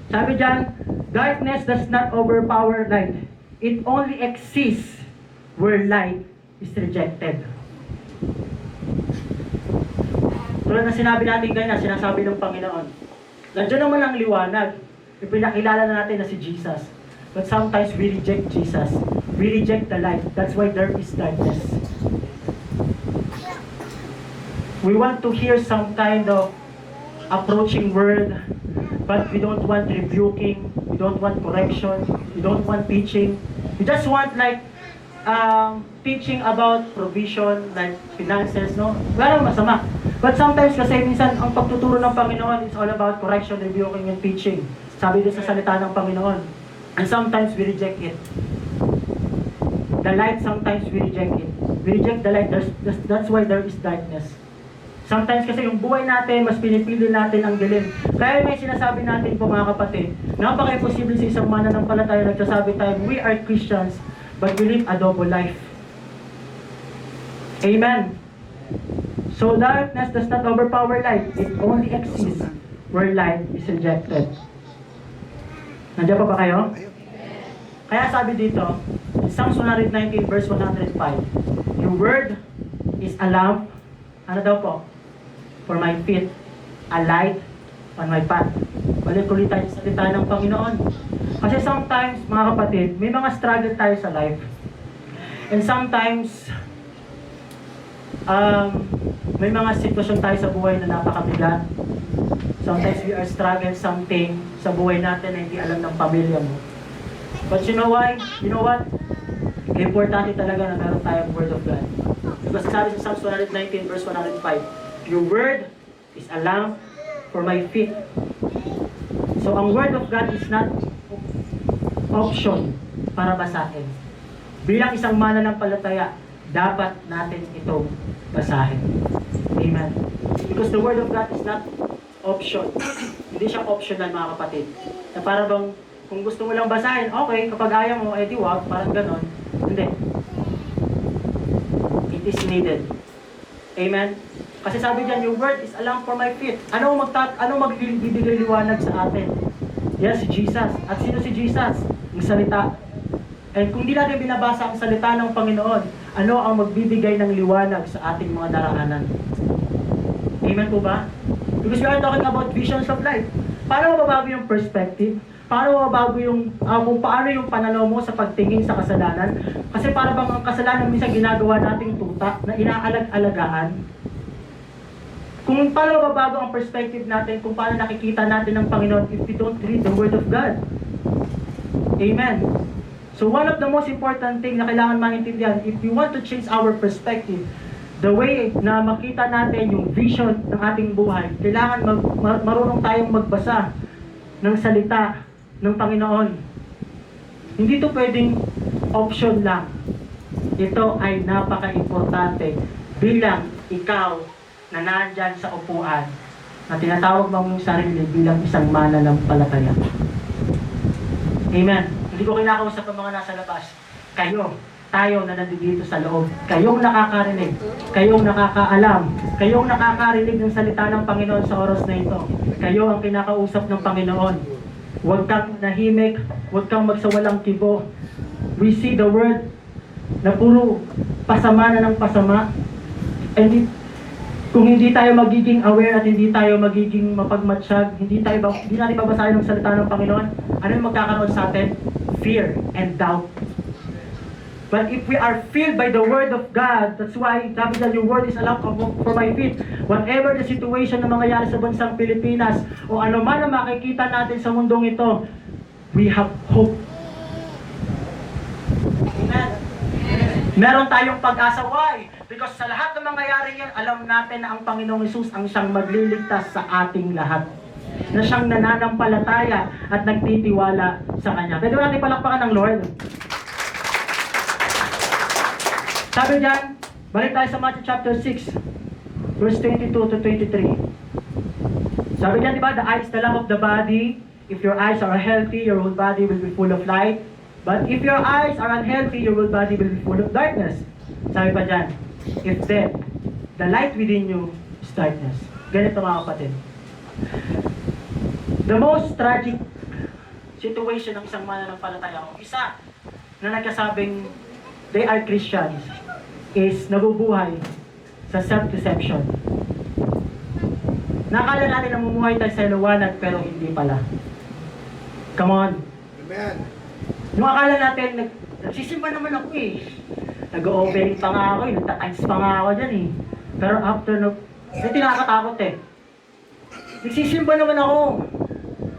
Sabi diyan, darkness does not overpower light. It only exists where light is rejected. Tulad na sinabi natin ganyan, sinasabi ng Panginoon. Nandiyan naman ang liwanag. Ipinakilala na natin na si Jesus. But sometimes we reject Jesus. We reject the light. That's why there is darkness. We want to hear some kind of approaching word, but we don't want rebuking, we don't want correction, we don't want teaching. We just want like teaching about provision, like finances, no? Wala namang masama. But sometimes kasi minsan ang pagtuturo ng Panginoon is all about correction, rebuking, and teaching. Sabi din sa salita ng Panginoon. And sometimes we reject it. The light, sometimes we reject it. We reject the light. That's why there is darkness. Sometimes kasi yung buhay natin, mas pinipili natin ang dilim. Kaya may sinasabi natin po mga kapatid, napaka-imposible sa isang mananampalataya nagsasabi tayo, we are Christians, but we live a double life. Amen. So darkness does not overpower light. It only exists where light is rejected. Nandiyan pa ba kayo? Kaya sabi dito, in Psalms 119 verse 105, your word is a lamp, ano daw po? For my feet, a light on my path. Balik ulit tayo sa salita ng Panginoon. Kasi sometimes, mga kapatid, may mga struggle tayo sa life. And sometimes, may mga sitwasyon tayo sa buhay na napakabigat. Sometimes we are struggling something sa buhay natin na hindi alam ng pamilya mo. But you know why? You know what? Importante talaga na meron tayong Word of God. Because sabi sa Psalms 119 verse 105, Your word is a lamp for my feet. So ang word of God is not option para basahin. Bilang isang mananampalataya, dapat natin itong basahin. Amen. Because the word of God is not option. Hindi siya optional, mga kapatid. Na para bang, kung gusto mo lang basahin, okay, kapag ayaw mo, edi wag, parang ganon. Hindi. It is needed. Amen? Kasi sabi diyan, your word is a lamp for my feet. Ano magbibigay liwanag sa atin? Yes, si Jesus. At sino si Jesus? Yung salita. And kung di natin binabasa ang salita ng Panginoon, ano ang magbibigay ng liwanag sa ating mga daraanan? Amen po ba? Because we are talking about visions of life. Paano mababago yung perspective? Paano mababago yung, kung paano yung pananaw mo sa pagtingin sa kasalanan? Kasi para bang ang kasalanan minsan ginagawa nating tuta na inaalag-alagaan. Kung paano mababago ang perspective natin, kung paano nakikita natin ng Panginoon if we don't read the Word of God. Amen. So one of the most important thing na kailangan maintindihan, if we want to change our perspective, the way na makita natin yung vision ng ating buhay, kailangan marunong tayong magbasa ng salita ng Panginoon. Hindi to pwedeng option lang. Ito ay napaka-importante bilang ikaw na nandyan sa upuan na tinatawag mo mong sarili bilang isang mananampalataya. Amen. Hindi ko kinakausap ang mga nasa labas. Tayo na nandito sa loob. Kayong nakakarinig. Kayong nakakaalam. Kayong nakakarinig ng salita ng Panginoon sa oras na ito. Kayo ang kinakausap ng Panginoon. Huwag kang nahimik. Huwag kang magsawalang kibo. We see the word na puro pasama na ng pasama. And kung hindi tayo magiging aware at hindi tayo magiging mapagmatsyag, hindi natin babasahin ang salita ng Panginoon, ano yung magkakaroon sa atin? Fear and doubt. But if we are filled by the Word of God, that's why sabi niya, your word is a lamp for my feet. Whatever the situation na mangyayari sa bansang Pilipinas, o ano man ang makikita natin sa mundong ito, we have hope. Amen. Meron tayong pag-asa. Why? Because sa lahat ng mangyayari yan, alam natin na ang Panginoong Hesus ang siyang magliligtas sa ating lahat. Na siyang nananampalataya at nagtitiwala sa Kanya. Pwede natin palakpakan ng Lord. Sabi diyan, balik tayo sa Matthew chapter 6, verse 22 to 23. Sabi diyan, di ba, the eye is the lamp of the body. If your eyes are healthy, your whole body will be full of light. But if your eyes are unhealthy, your whole body will be full of darkness. Sabi pa diyan, if then, the light within you is darkness. Ganito mga kapatid. The most tragic situation ng isang mananampalataya, isa na nagkasabing they are Christians, is nabubuhay sa self-deception. Nakala natin na mumuhay tayo sa liwanag pero hindi pala. Come on. Amen. Nung akala natin, nagsisimba naman ako eh. Nag-offering pa nga ako eh, nagtatimes pa nga ako dyan eh. Pero after hindi nakakatakot eh. Nagsisimba naman ako.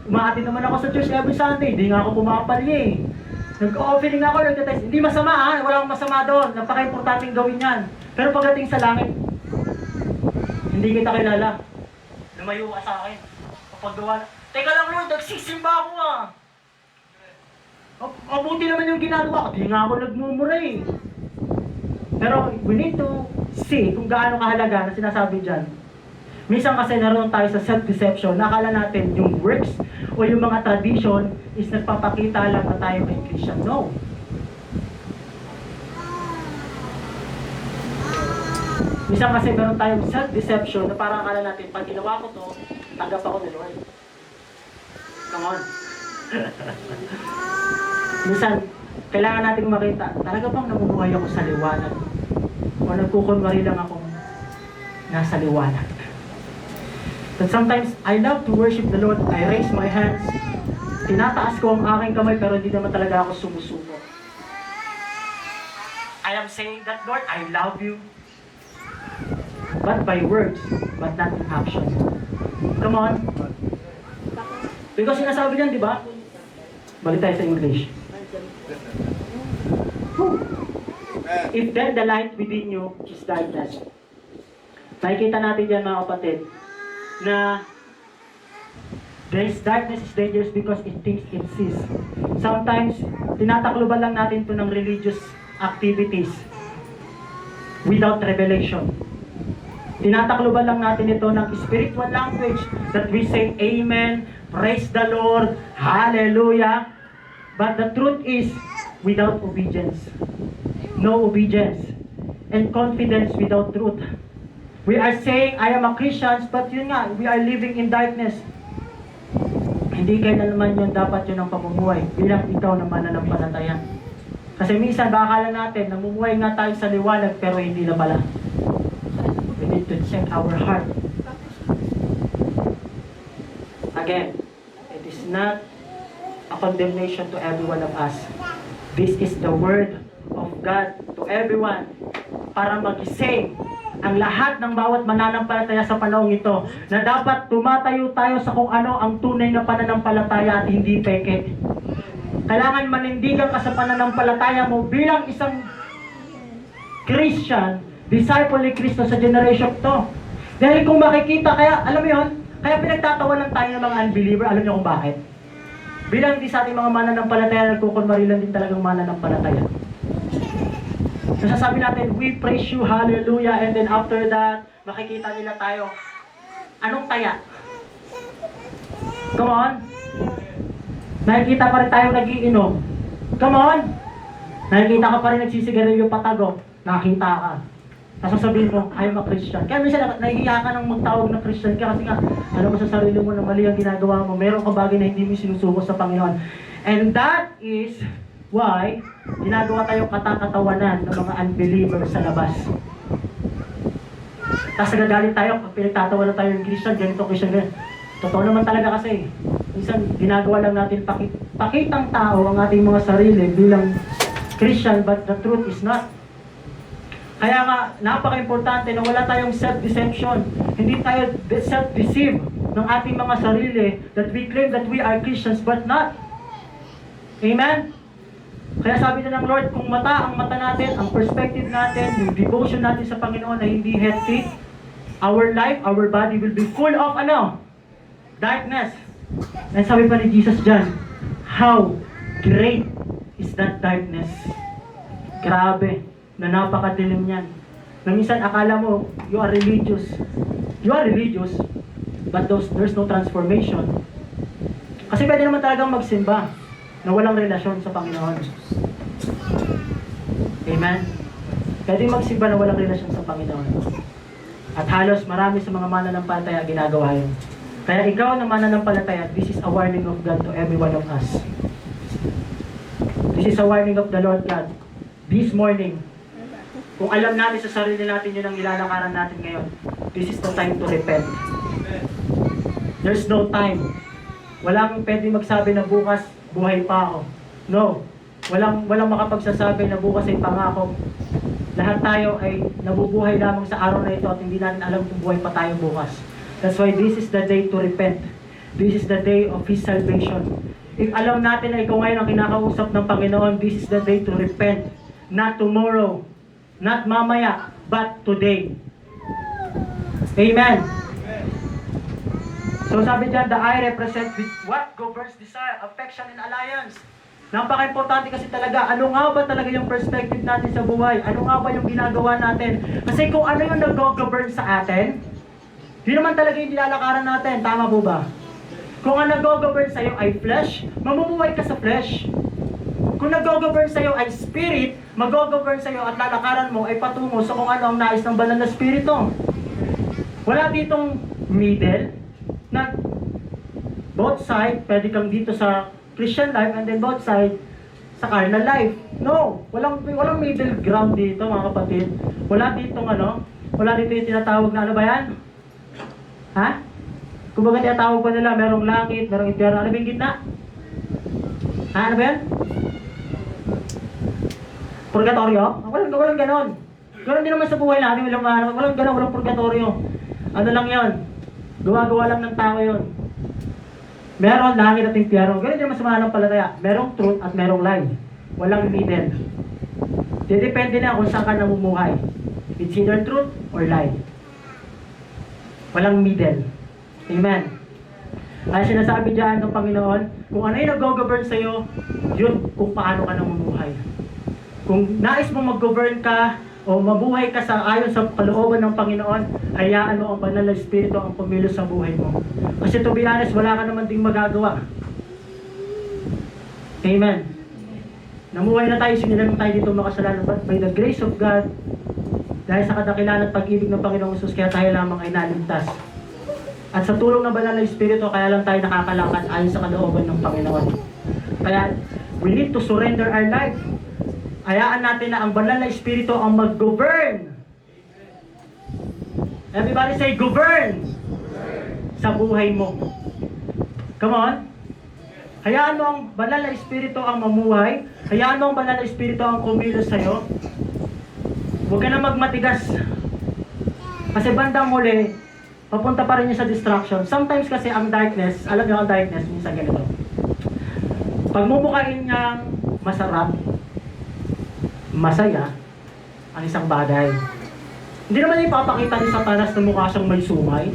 Umaatid naman ako sa church every Sunday, hindi nga ako pumapalya eh. Nag-offering ako, nagtatimes. Hindi masama ha, walang masama doon. Napaka-importanting gawin yan. Pero pagdating sa langit, hindi kita kilala. Lumayo ka sa akin. Kapag gawa na, teka lang Lord, nagsisimba ako ah. Mabuti naman yung ginagawa ko. Di nga ako nagmumura eh. Pero we need to see kung gaano kahalaga na sinasabi dyan. Minsan kasi naroon tayo sa self-deception. Nakala natin yung works o yung mga tradition is nagpapakita lang na tayo ay Christian. No. Minsan kasi meron tayong self-deception na parang akala natin, pag ginawa ko to, tanggap ako ni Lord. Come on. Minsan, kailangan natin makita, talaga bang namumuhay ako sa liwanag? O nagkukunwari lang akong nasa liwanag? But sometimes, I love to worship the Lord. I raise my hands. Tinataas ko ang aking kamay pero hindi naman talaga ako sumusuko. I am saying that, Lord, I love you. But by words, but not in action. Come on. Because sinasabi niyan, di ba? Balik tayo sa English. Amen. If then the light within you is darkness. Nakikita natin yan mga kapatid, na darkness is dangerous because it thinks it sees. Sometimes, tinatakluban lang natin ito ng religious activities without revelation. Tinatakluban lang natin ito ng spiritual language that we say, Amen, praise the Lord, Hallelujah. But the truth is, without obedience. No obedience. And confidence without truth. We are saying, I am a Christian, but yun nga, we are living in darkness. Hindi kaya naman yun, dapat yun ang pamumuhay bilang ikaw na mananampalataya. Kasi minsan, bakala natin, namumuhay nga tayo sa liwanag, pero hindi na pala. We need to check our heart. Again, it is not a condemnation to every one of us. This is the word of God to everyone para magising ang lahat ng bawat mananampalataya sa panahong ito na dapat tumatayo tayo sa kung ano ang tunay na pananampalataya at hindi peke. Kailangan manindigan ka sa pananampalataya mo bilang isang Christian, disciple ni Kristo sa generation to. Dahil kung makikita, kaya alam mo yun, kaya pinagtatawanan tayo ng mga unbeliever, alam niyo kung bakit? Bilang di sa ating mga mananampalataya, nagkukunwarilan din talagang mananampalataya. Nasasabi natin, we praise you, hallelujah, and then after that, makikita nila tayo. Anong taya? Come on. Nakikita pa rin tayo nagiinom. Come on. Nakikita ka pa rin nagsisigarilyo patago. Nakita ka. Nasasabihin mo, I am a Christian. Kaya minsan nahihiya ka ng magtawag na Christian ka kasi nga, alam mo sa sarili mo na mali ang ginagawa mo. Meron ka bagay na hindi mo sinusuko sa Panginoon. And that is why ginagawa tayong katakatawanan ng mga unbelievers sa labas. Tapos nagagalit tayo, pag pinagtatawanan tayo ng Christian, ganito, Christian, ganito. Totoo naman talaga kasi. Minsan, ginagawa lang natin pakitang tao ang ating mga sarili bilang Christian, but the truth is not. Kaya nga, napaka-importante na wala tayong self-deception. Hindi tayo self-deceive ng ating mga sarili that we claim that we are Christians, but not. Amen? Kaya sabi na ng Lord, kung ang mata natin, ang perspective natin, yung devotion natin sa Panginoon ay hindi healthy, our life, our body will be full of darkness. And sabi pa ni Jesus dyan, how great is that darkness? Grabe, na napakadilim yan. Na minsan akala mo, you are religious. You are religious, but there's no transformation. Kasi pwede naman talagang magsimba na walang relasyon sa Panginoon. Amen? Pwede magsimba na walang relasyon sa Panginoon. At halos marami sa mga mananampalataya ginagawa yun. Kaya ikaw na mananampalataya, this is a warning of God to every one of us. This is a warning of the Lord God. This morning, kung alam natin sa sarili natin yun ang ilalakaran natin ngayon, this is the time to repent. There's no time. Walang pwede magsabi na bukas, buhay pa ako. No. Walang makapagsasabi na bukas ay pangako. Lahat tayo ay nabubuhay lamang sa araw na ito at hindi natin alam kung buhay pa tayo bukas. That's why this is the day to repent. This is the day of His salvation. If alam natin na ikaw ngayon ang kinakausap ng Panginoon, this is the day to repent. Not tomorrow, not mamaya, but today. Amen. So sabi dyan, the eye represents what governs desire, affection, and alliance. Napaka-importante kasi talaga, ano nga ba talaga yung perspective natin sa buhay? Ano nga ba yung ginagawa natin? Kasi kung ano yung nag-govern sa atin, yun naman talaga yung nilalakaran natin. Tama po ba? Kung ang nag-govern sa'yo ay flesh, mamumuhay ka sa flesh. Kung nag-govern sa'yo ay spirit, mag-govern sa'yo at lalakaran mo ay patungo sa kung ano ang nais ng banal na spirito. Wala ditong middle, na both side, pwede kang dito sa Christian life and then both side sa carnal life. No, walang middle ground dito mga kapatid. Wala ditong wala dito yung tinatawag na ano ba yan? Ha? Kung baga tinatawag pa nila, merong langit, merong impyerno, ano ba yung gitna? Ha, ano ba yan? Purgatorio? Walang ganon. Ganon din naman sa buhay natin, walang ganon, walang purgatorio. Ano lang yon? Gawa-gawa lang ng tao yon. Meron langit at impyerno. Ganun din naman sa mananampalataya. Merong truth at merong lie. Walang middle. Depende na kung saan ka namumuhay. It's either truth or lie. Walang middle. Amen. Kaya sinasabi dyan ng Panginoon, kung ano yung nag-govern sa'yo, yun kung paano ka namumuhay. Kung nais mo mag-govern ka, o mabuhay ka sa ayon sa kalooban ng Panginoon, hayaan mo ang banal na Espiritu ang pumilos sa buhay mo. Kasi to be honest, wala ka naman ding magagawa. Amen. Namuhay na tayo, sinilang tayo dito makasalanan, but by the grace of God, dahil sa kadakilaan at pag-ibig ng Panginoong Jesus, kaya tayo lamang ay naligtas. At sa tulong ng banal na Espiritu, kaya lang tayo nakakalakad ayon sa kalooban ng Panginoon. Kaya, we need to surrender our life. Hayaan natin na ang banal na Espiritu ang mag-govern. Everybody say, govern! Sa buhay mo. Come on. Hayaan mo ang banal na Espiritu ang mamuhay. Hayaan mo ang banal na Espiritu ang kumilos sa'yo. Huwag ka na magmatigas. Kasi bandang muli, papunta pa rin niya sa distraction. Sometimes kasi ang darkness, alam niyo ang darkness, minsan ganito. Pag mumukain niyang masarap, masaya, ang isang bagay. Hindi naman ipapakita ni Satanas na mukha siyang may sumay.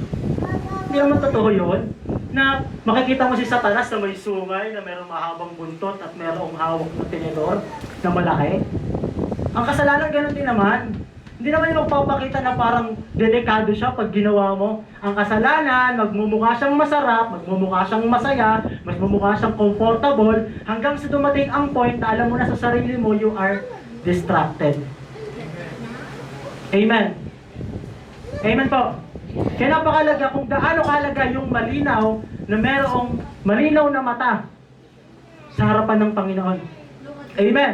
Hindi naman totoo yun. Na makikita mo si Satanas na may sumay, na mayroong mahabang buntot at mayroong hawak na tinidor na malaki. Ang kasalanan ganoon din naman. Hindi naman yung magpapakita na parang delikado siya pag ginawa mo. Ang kasalanan, magmumukha siyang masarap, magmumukha siyang masaya, magmumukha siyang comfortable, hanggang sa dumating ang point na alam mo na sa sarili mo, you are distracted. Amen. Amen po. Kaya napakalaga kung gaano kahalaga yung malinaw na merong malinaw na mata sa harapan ng Panginoon. Amen.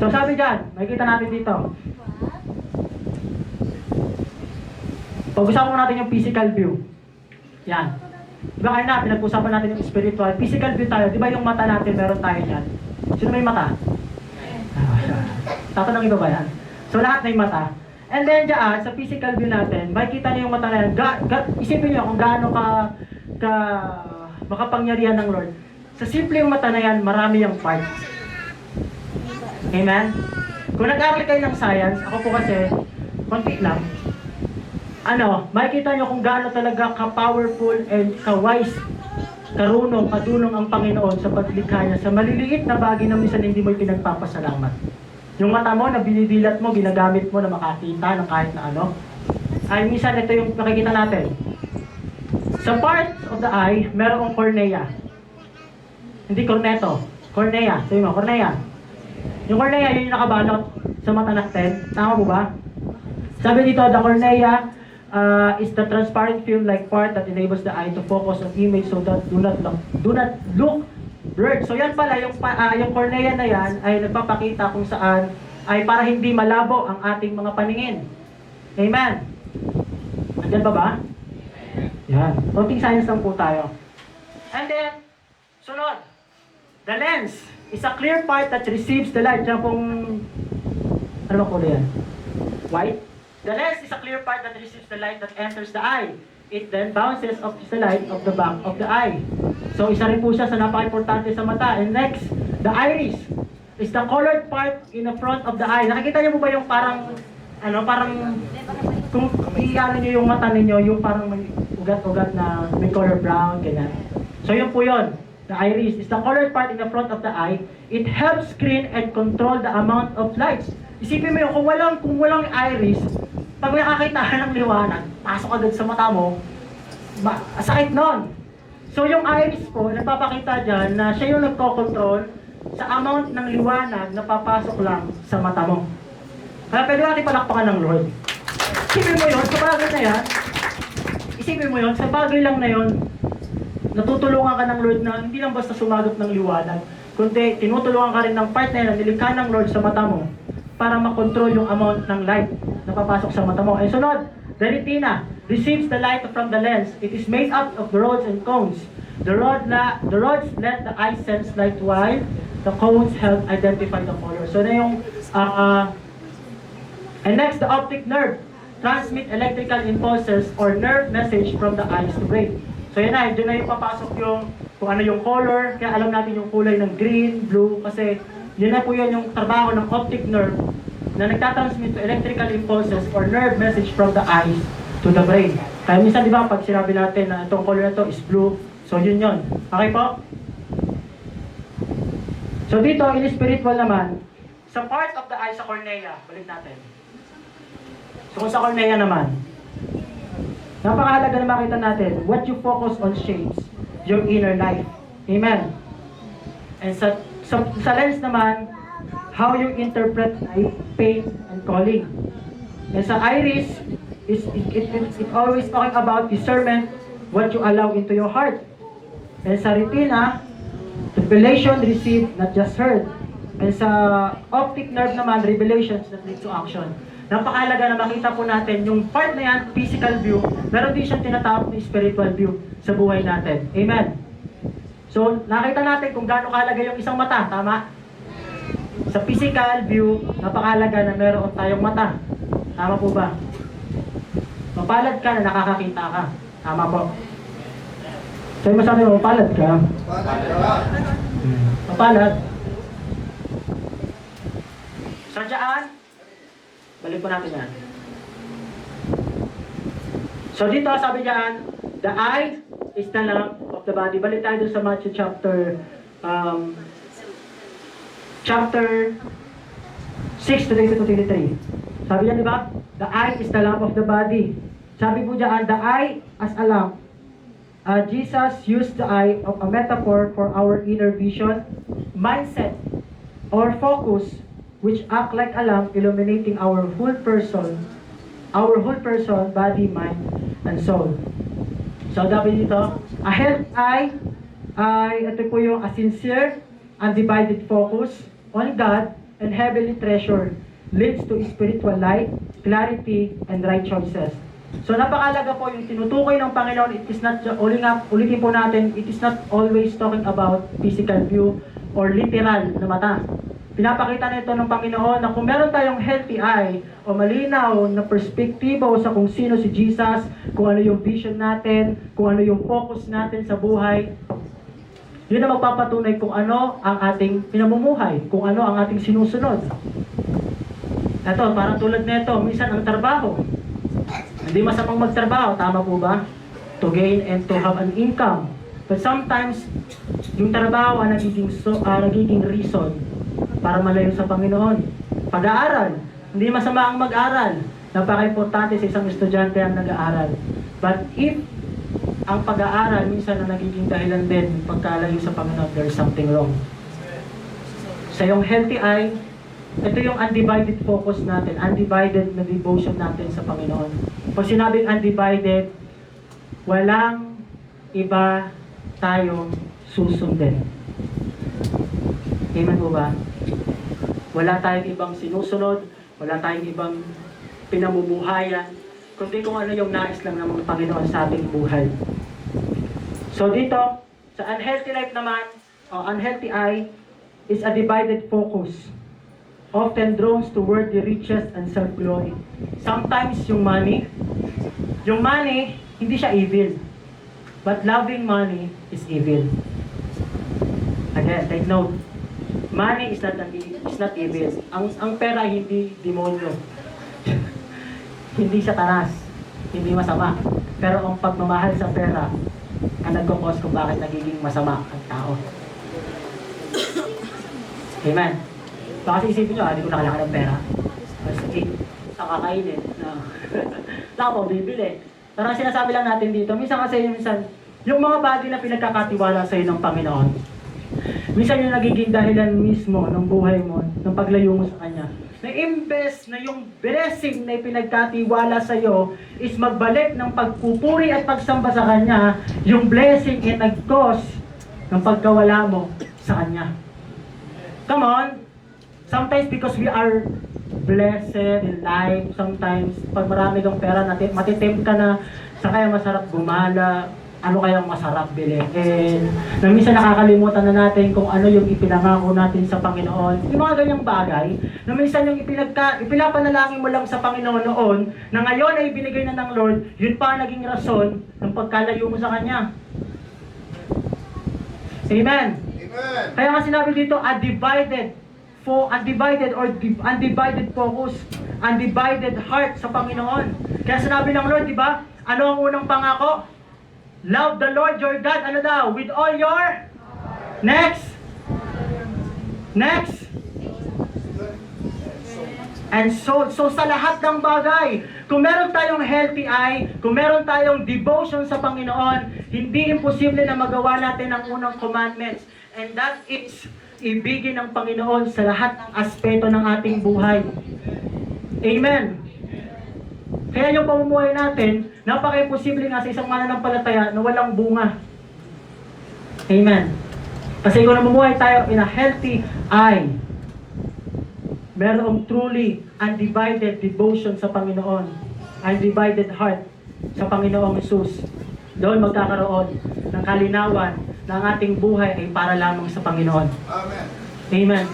So sabi dyan, makikita natin dito. Pag-usapan mo natin yung physical view. Yan. Diba kayo na, pinag-usapan natin yung spiritual. Physical view tayo. Diba yung mata natin, meron tayo yan. Sino may mata? Tatanungin ko ba yan? So lahat may mata. And then dyan, sa physical view natin, makikita niyo yung mata na yan. Isipin niyo kung gaano ka makapangyarihan ng Lord. Sa simple yung mata na yan, marami yung parts. Amen? Kung nag-aaral kayo ng science, ako po kasi, konti lang, makikita niyo kung gaano talaga ka-powerful and ka-wise, karunong, kadulong ang Panginoon sa paglikha niya sa maliliit na bagay na minsan hindi mo pinagpapasalamat. Yung mata mo na binidilat mo, ginagamit mo na makakita ng kahit na ano. Ay, minsan ito yung makikita natin. Sa part of the eye, merong cornea. Hindi corneto. Cornea. Sabi mo, cornea. Yung cornea, yun yung nakabalot sa mata natin. Tama po ba? Sabi dito, the cornea is the transparent film-like part that enables the eye to focus on image so that do not look blurred. So yan pala, yung cornea na yan ay nagpapakita kung saan ay para hindi malabo ang ating mga paningin. Amen? Andyan ba ba? Yan. Konting science lang po tayo. And then, sunod. The lens is a clear part that receives the light. Diyan pong, ano ba kulay yan? White? The lens is a clear part that receives the light that enters the eye. It then bounces off the light of the back of the eye. So isa rin po siya sa napaka-importante sa mata. And next, the iris is the colored part in the front of the eye. Nakikita niyo po ba yung parang kung i-ano niyo yung mata ninyo, yung parang may ugat-ugat na may color brown, ganyan. So yun po yun. The iris is the colored part in the front of the eye. It helps screen and control the amount of lights. Isipin mo yun, kung walang iris, pag may nakakita ka ng liwanag, pasok agad sa mata mo, sakit nun. So yung iris po, nagpapakita dyan na siya yung nagko-control sa amount ng liwanag na papasok lang sa mata mo. Kaya pwede natin palakpakan ng Lord. Isipin mo yun, sa bagay na yan, sa bagay lang na yun, natutulungan ka ng Lord na hindi lang basta sumagap ng liwanag, kundi tinutulungan ka rin ng part na yan, nilikha ng Lord sa mata mo para makontrol yung amount ng light na papasok sa mata mo. And sunod, the retina receives the light from the lens. It is made up of the rods and cones. The rods let the eye sense light while the cones help identify the color. So na yung and next, the optic nerve transmit electrical impulses or nerve message from the eyes to brain. So yan na, doon na yung papasok yung kung ano yung color. Kaya alam natin yung kulay ng green, blue, kasi Yun na po yun yung trabaho ng optic nerve na nagtatransmit to electrical impulses or nerve message from the eyes to the brain. Kaya minsan, di ba, pag sinabi natin na itong color na to is blue, so yun yun. Okay po? So dito, in spiritual naman, sa part of the eye sa cornea, balik natin. So kung sa cornea naman, napakahalaga na makita natin, what you focus on shapes your inner life. Amen. And sa lens naman, how you interpret life, pain, and calling. And sa iris, it always talking about discernment, what you allow into your heart. And sa retina, revelation received, not just heard. And sa optic nerve naman, revelations that lead to action. Napakahalaga na makita po natin yung part na yan, physical view, meron din siyang tinatawag na spiritual view sa buhay natin. Amen. So, nakita natin kung gaano kahalaga yung isang mata, tama? Sa physical view, napakahalaga na meron tayong mata. Tama po ba? Mapalad ka na nakakakita ka. Tama po. So, yung masabi mo, mapalad ka. Mapalad. Sadyaan, balik po natin yan. So, dito sabi diyan, the eye is the lamp of the body. Balik tayo sa Matthew chapter 6 to 23. Sabi niya, di ba? The eye is the lamp of the body. Sabi po diyan, the eye as a lamp. Jesus used the eye of a metaphor for our inner vision, mindset, or focus, which act like a lamp illuminating our whole person, body, mind, and soul. So, dapat dito, a health eye, ito po yung a sincere, undivided focus on God and heavenly treasure leads to spiritual light, clarity, and right choices. So, napakalaga po yung tinutukoy ng Panginoon. It is not, ulitin po natin, it is not always talking about physical view or literal na mata. Pinapakita nito ng Panginoon na kung meron tayong healthy eye o malinaw na perspektibo sa kung sino si Jesus, kung ano yung vision natin, kung ano yung focus natin sa buhay, yun na magpapatunay kung ano ang ating pinamumuhay, kung ano ang ating sinusunod. Ito, parang tulad nito, minsan ang trabaho. Hindi masamang magtrabaho, tama po ba? To gain and to have an income. But sometimes, yung trabaho ang nagiging reason para malayo sa Panginoon. Pag-aaral, hindi masama ang mag-aral. Napaka-importante sa isang estudyante ang nag-aaral. But if ang pag-aaral minsan na nagiging dahilan din pagkalayo sa Panginoon, there is something wrong. Sa iyong healthy eye, ito yung undivided focus natin, undivided na devotion natin sa Panginoon. Pag sinabing undivided, walang iba tayong susundin. Amen po ba? Wala tayong ibang sinusunod, wala tayong ibang pinamumuhayan, kundi kung ano yung nais lang ng Panginoon sa ating buhay. So dito, sa unhealthy life naman, o unhealthy eye, is a divided focus, often drawn toward the riches and self-glory. Sometimes yung money, hindi siya evil, but loving money is evil. Again, take note. Money is not evil. Ang pera hindi demonyo. Hindi satanas. Hindi masama. Pero ang pagmamahal sa pera ang nagkukos kung bakit nagiging masama ang tao. Amen. Baka kasi isipin nyo, hindi ko nakalaki ng pera. Kasi ang kakainin na wala akong bibili. Pero ang sinasabi lang natin dito, minsan yung mga bagay na pinagkakatiwala sa iyo ng Panginoon, minsan yung nagiging dahilan mismo ng buhay mo, ng paglayo mo sa Kanya. Na imbes na yung blessing na ipinagkatiwala sa iyo is magbalik ng pagpupuri at pagsamba sa Kanya, yung blessing ay nag-cause ng pagkawala mo sa Kanya. Come on! Sometimes because we are blessed in life, sometimes pag marami kang pera, matitempt ka na sa kaya masarap gumala, ano kayang masarap bilihin. Na minsan nakakalimutan na natin kung ano yung ipinangako natin sa Panginoon. Yung mga ganyang bagay, na minsan yung ipinapanalangin mo lang sa Panginoon noon, na ngayon ay binigay na ng Lord, yun pa naging rason ng pagkalayo mo sa Kanya. Amen? Amen. Kaya nga sinabi dito, a divided undivided or undivided focus, undivided heart sa Panginoon. Kaya sinabi ng Lord, di ba? Ano ang unang pangako? Love the Lord your God, ano daw? With all your... Next! And so sa lahat ng bagay, kung meron tayong healthy eye, kung meron tayong devotion sa Panginoon, hindi imposible na magawa natin ang unang commandments. And that is, ibigin ng Panginoon sa lahat ng aspeto ng ating buhay. Amen. Kaya yung pamumuhay natin, napaka-imposible nga sa isang mananampalataya na walang bunga. Amen. Kasi kung namumuhay tayo in a healthy eye, merong truly undivided devotion sa Panginoon, undivided heart sa Panginoong Jesus, doon magkakaroon ng kalinawan na ang ating buhay ay para lamang sa Panginoon. Amen. Amen.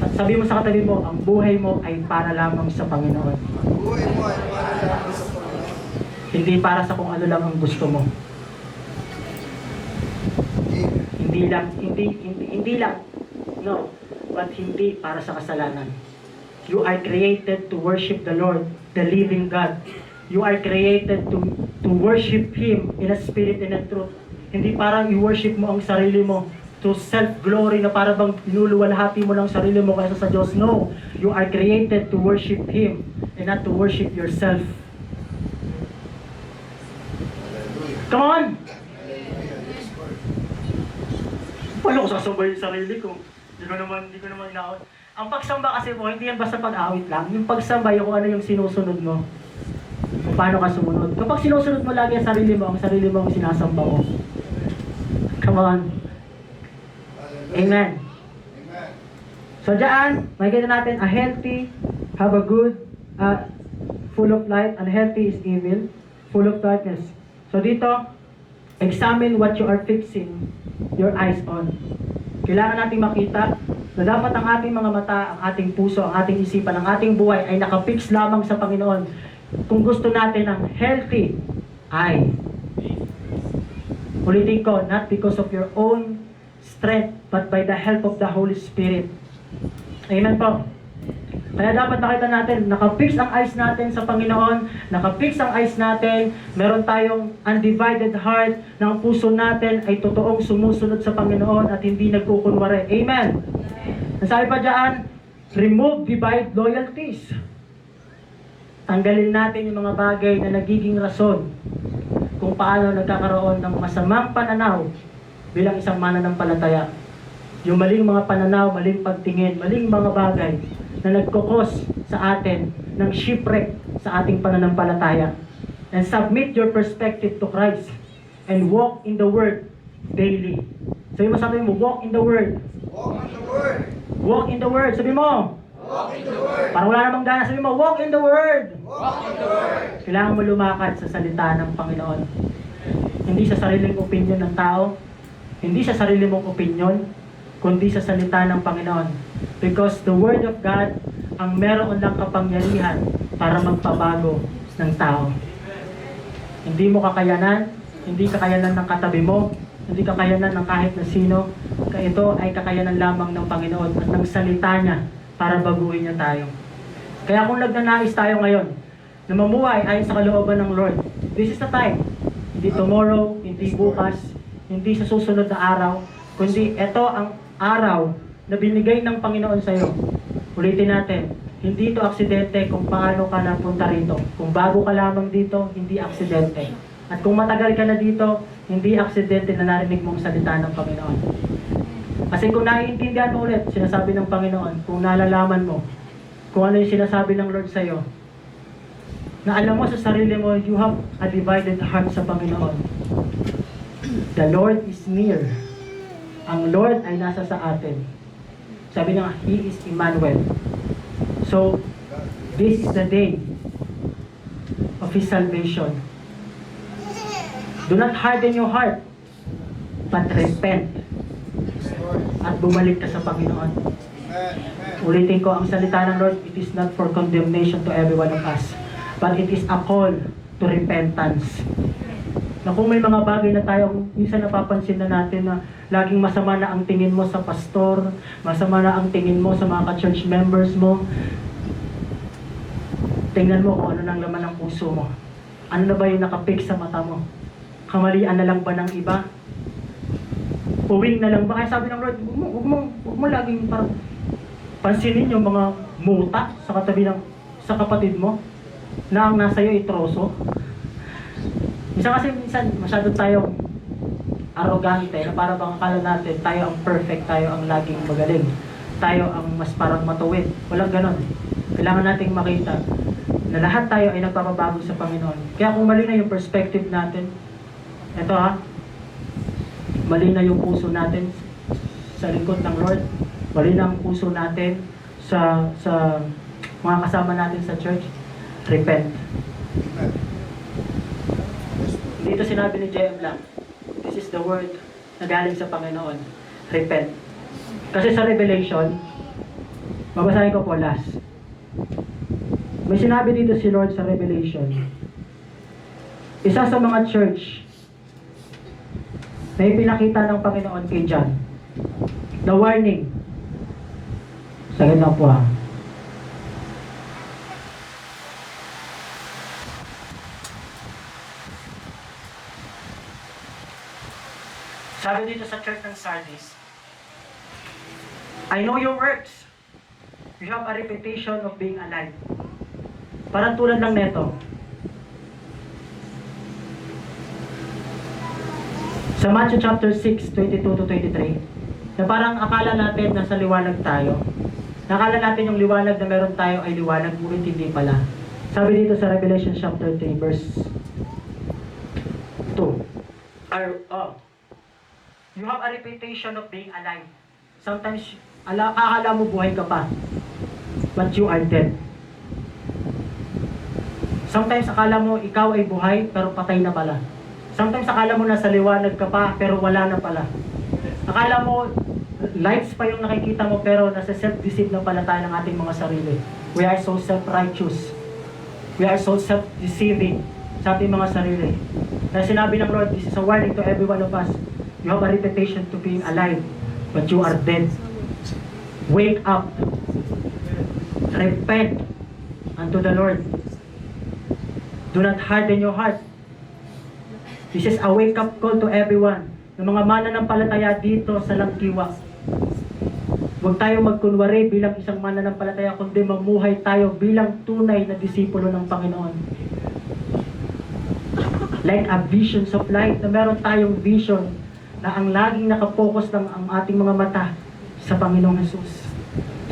At sabi mo sa katabi mo, ang buhay mo ay para lamang sa Panginoon. Buhay mo ay para lamang sa Panginoon. Hindi para sa kung ano lang ang gusto mo. Hindi lang, no, but hindi para sa kasalanan. You are created to worship the Lord, the living God. You are created to worship Him in a spirit and in truth. Hindi parang i-worship mo ang sarili mo to self-glory na para bang pinuluwalhati mo lang sarili mo kaysa sa Diyos. No, you are created to worship Him and not to worship yourself. Come on! Paano ko sasambay yung sarili ko? Hindi ko naman inaawit. Ang pagsamba kasi mo, hindi yan basta pag-awit lang. Yung pagsamba, yung kung ano yung sinusunod mo. Kung paano ka sumunod. Kapag sinusunod mo lagi ang sarili mo ang sinasamba mo. Come on. Amen. Amen. So dyan, makikita natin, a healthy, have a good, full of light, unhealthy is evil, full of darkness. So dito, examine what you are fixing your eyes on. Kailangan nating makita na dapat ang ating mga mata, ang ating puso, ang ating isipan, ang ating buhay ay nakapix lamang sa Panginoon. Kung gusto natin ng healthy eye. Ulitin ko, not because of your own strength, but by the help of the Holy Spirit. Amen po. Kaya dapat nakita natin, nakapix ang eyes natin sa Panginoon, nakapix ang eyes natin, meron tayong undivided heart, na ang puso natin ay totoong sumusunod sa Panginoon at hindi nagkukunwari. Amen. Nasabi pa dyan, remove divide loyalties. Tanggalin natin yung mga bagay na nagiging rason kung paano nagkakaroon ng masamang pananaw bilang isang mananampalataya. Yung maling mga pananaw, maling pagtingin, maling mga bagay na nagkukos sa atin ng shipwreck sa ating pananampalataya. And submit your perspective to Christ and walk in the Word daily. Sabi mo, walk in the Word. Walk in the Word. Walk in the Word. Sabi mo, Walk in the Word. parang wala namang gana. Sabi mo, walk in the Word. Walk in the Word. Kailangan mo lumakad sa salita ng Panginoon. Hindi sa sariling opinion ng tao, hindi sa sarili mong opinion, kundi sa salita ng Panginoon. Because the Word of God ang meron lang kapangyarihan para magpabago ng tao. Hindi mo kakayanan, hindi kakayanan ng katabi mo, hindi kakayanan ng kahit na sino. Ito ay kakayanan lamang ng Panginoon at ng salita niya para baguhin niya tayo. Kaya kung nagnanais tayo ngayon na mamuhay ayon sa kalooban ng Lord, this is the time. Hindi tomorrow, hindi bukas, hindi sa susunod na araw, kundi ito ang araw na binigay ng Panginoon sa iyo. Ulitin natin, hindi ito aksidente kung paano ka napunta rito. Kung bago ka lamang dito, hindi aksidente. At kung matagal ka na dito, hindi aksidente na narinig mong salita ng Panginoon. Kasi kung naiintindihan mo ulit, sinasabi ng Panginoon, kung nalalaman mo, kung ano yung sinasabi ng Lord sa iyo, na alam mo sa sarili mo, you have a divided heart sa Panginoon. The Lord is near. Ang Lord ay nasa sa atin. Sabi niya, He is Emmanuel. So, this is the day of His salvation. Do not harden your heart, but repent. At bumalik ka sa Panginoon. Amen. Amen. Ulitin ko, ang salita ng Lord, it is not for condemnation to every one of us, but it is a call to repentance. Na kung may mga bagay na tayo, minsan napapansin na natin na laging masama na ang tingin mo sa pastor, masama na ang tingin mo sa mga ka-church members mo, tingnan mo kung ano nang laman ng puso mo. Ano na ba yung nakapik sa mata mo? Kamalian na lang ba ng iba? Uwing na lang ba? Kaya sabi ng Lord, huwag mo laging parang pansinin yung mga muta sa katabi ng sa kapatid mo na ang nasa iyo ay troso. Minsan masyado tayong arrogante na para bang akala natin tayo ang perfect, tayo ang laging magaling, tayo ang mas parang matuwid. Walang ganon. Kailangan nating makita na lahat tayo ay nagpapabago sa Panginoon. Kaya kung mali na yung perspective natin, eto mali na yung puso natin sa lingkod ng Lord, mali na ang puso natin sa mga kasama natin sa church, repent. Dito sinabi ni J.M. Lang, this is the word na galing sa Panginoon, repent. Kasi sa Revelation, babasahin ko po last. May sinabi dito si Lord sa Revelation, isa sa mga church na ipinakita ng Panginoon kay John, the warning. Sagad lang po Sabi dito sa church ng Sardis, I know your works. You have a reputation of being alive. Parang tulad lang neto. Sa Matthew chapter 6, 22 to 23, na parang akala natin nasa liwanag tayo. Nakala natin yung liwanag na meron tayo ay liwanag, ngunit hindi pala. Sabi dito sa Revelation chapter 3, verse 2. You have a reputation of being alive. Sometimes, akala mo buhay ka pa, but you are dead. Sometimes, akala mo ikaw ay buhay, pero patay na pala. Sometimes, akala mo nasa liwanag ka pa, pero wala na pala. Akala mo, lights pa yung nakikita mo, pero nasa self-deceive na pala tayo ng ating mga sarili. We are so self-righteous. We are so self-deceiving sa ating mga sarili. Kaya sinabi ng Lord, this is a warning to every one of us. You have a reputation to being alive, but you are dead. Wake up. Repent unto the Lord. Do not harden your heart. This is a wake-up call to everyone. Ng mga mananampalataya dito sa Langkiwa. Huwag tayo magkunwari bilang isang mananampalataya, kundi mamuhay tayo bilang tunay na disipulo ng Panginoon. Like a visions of light, na meron tayong vision na ang laging nakapokus ng ang ating mga mata sa Panginoong Jesus.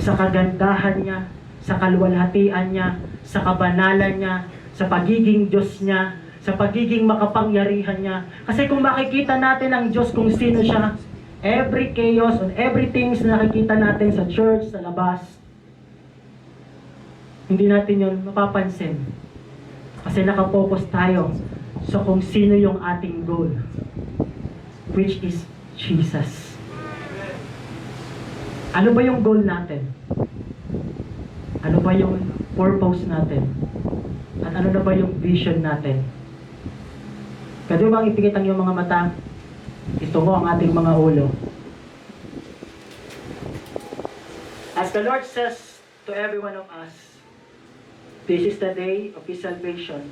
Sa kagandahan niya, sa kaluwalhatian niya, sa kabanalan niya, sa pagiging Diyos niya, sa pagiging makapangyarihan niya. Kasi kung makikita natin ang Diyos kung sino siya, every chaos and everything na nakikita natin sa church, sa labas, hindi natin yun mapapansin. Kasi nakapokus tayo sa kung sino yung ating goal, which is Jesus. Ano ba yung goal natin? Ano ba yung purpose natin? At ano na ba yung vision natin? Pwede ba ang ipikit ang iyong mga mata? Itungo ang ating mga ulo. As the Lord says to every one of us, this is the day of His salvation.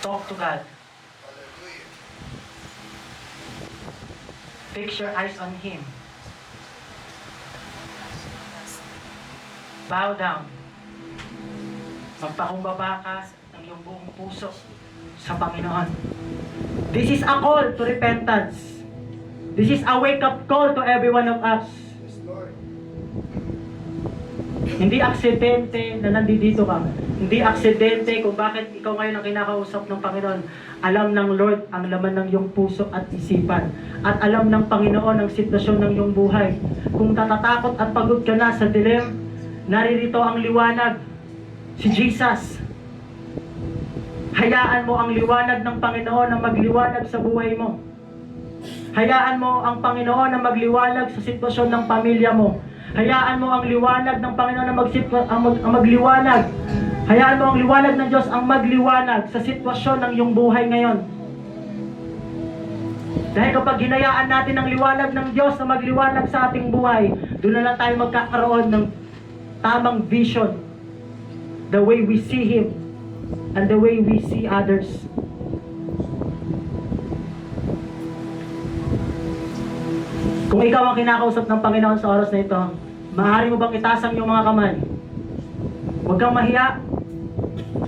Talk to God. Fix your eyes on Him. Bow down. Magpakumbaba ka ng iyong buong puso sa Panginoon. This is a call to repentance. This is a wake-up call to every one of us. Hindi aksidente na nandito ka. Hindi aksidente kung bakit ikaw ngayon ang kinakausap ng Panginoon. Alam ng Lord ang laman ng iyong puso at isipan. At alam ng Panginoon ang sitwasyon ng iyong buhay. Kung tatatakot at pagod ka na sa dilim, naririto ang liwanag, si Jesus. Hayaan mo ang liwanag ng Panginoon na magliwanag sa buhay mo. Hayaan mo ang Panginoon na magliwanag sa sitwasyon ng pamilya mo. Hayaan mo ang liwanag ng Panginoon na magliwanag. Hayaan mo ang liwanag ng Diyos ang magliwanag sa sitwasyon ng iyong buhay ngayon. Dahil kapag hinayaan natin ang liwanag ng Diyos na magliwanag sa ating buhay, doon na lang tayo magkakaroon ng tamang vision. The way we see Him and the way we see others. Kung ikaw ang kinakausap ng Panginoon sa oras na ito, maaari mo bang itaas ang iyong mga kamay? Huwag kang mahiya.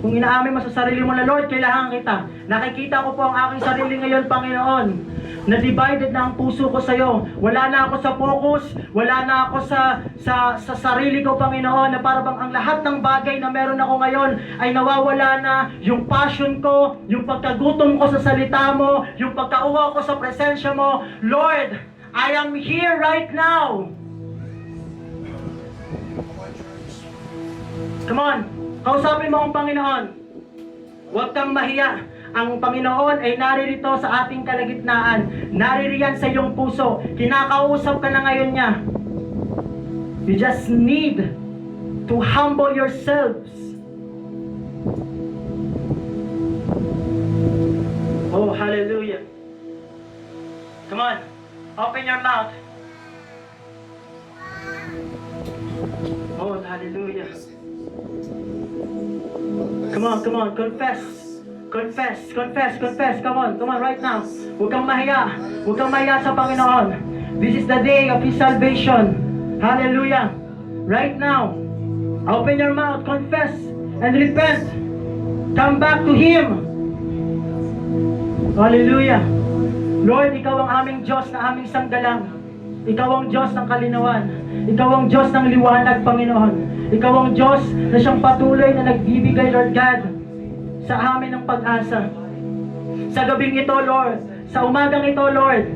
Kung inaamin mo sa sarili mo na, Lord, kailangan kita. Nakikita ko po ang aking sarili ngayon, Panginoon, na divided na ang puso ko sa iyo. Wala na ako sa focus, wala na ako sa sarili ko, Panginoon, na para bang ang lahat ng bagay na meron ako ngayon ay nawawala na. Yung passion ko, yung pagkagutom ko sa salita mo, yung pagkauwa ko sa presensya mo. Lord, I am here right now. Come on, kausapin mo ang Panginoon. Huwag kang mahiya. Ang Panginoon ay naririto sa ating kalagitnaan. Naririyan sa iyong puso. Kinakausap ka na ngayon niya. You just need to humble yourselves. Oh, hallelujah. Come on, open your mouth. Oh, hallelujah. Come on, confess. Come on, right now. Huwag kang mahiya. Huwag kang mahiya sa Panginoon. This is the day of His salvation. Hallelujah. Right now, open your mouth, confess, and repent. Come back to Him. Hallelujah. Lord, Ikaw ang aming Diyos na aming sanggalang. Ikaw ang Diyos ng kalinawan. Ikaw ang Diyos ng liwanag, Panginoon. Ikaw ang Diyos na siyang patuloy na nagbibigay, Lord God, sa amin ng pag-asa. Sa gabing ito, Lord, sa umagang ito, Lord,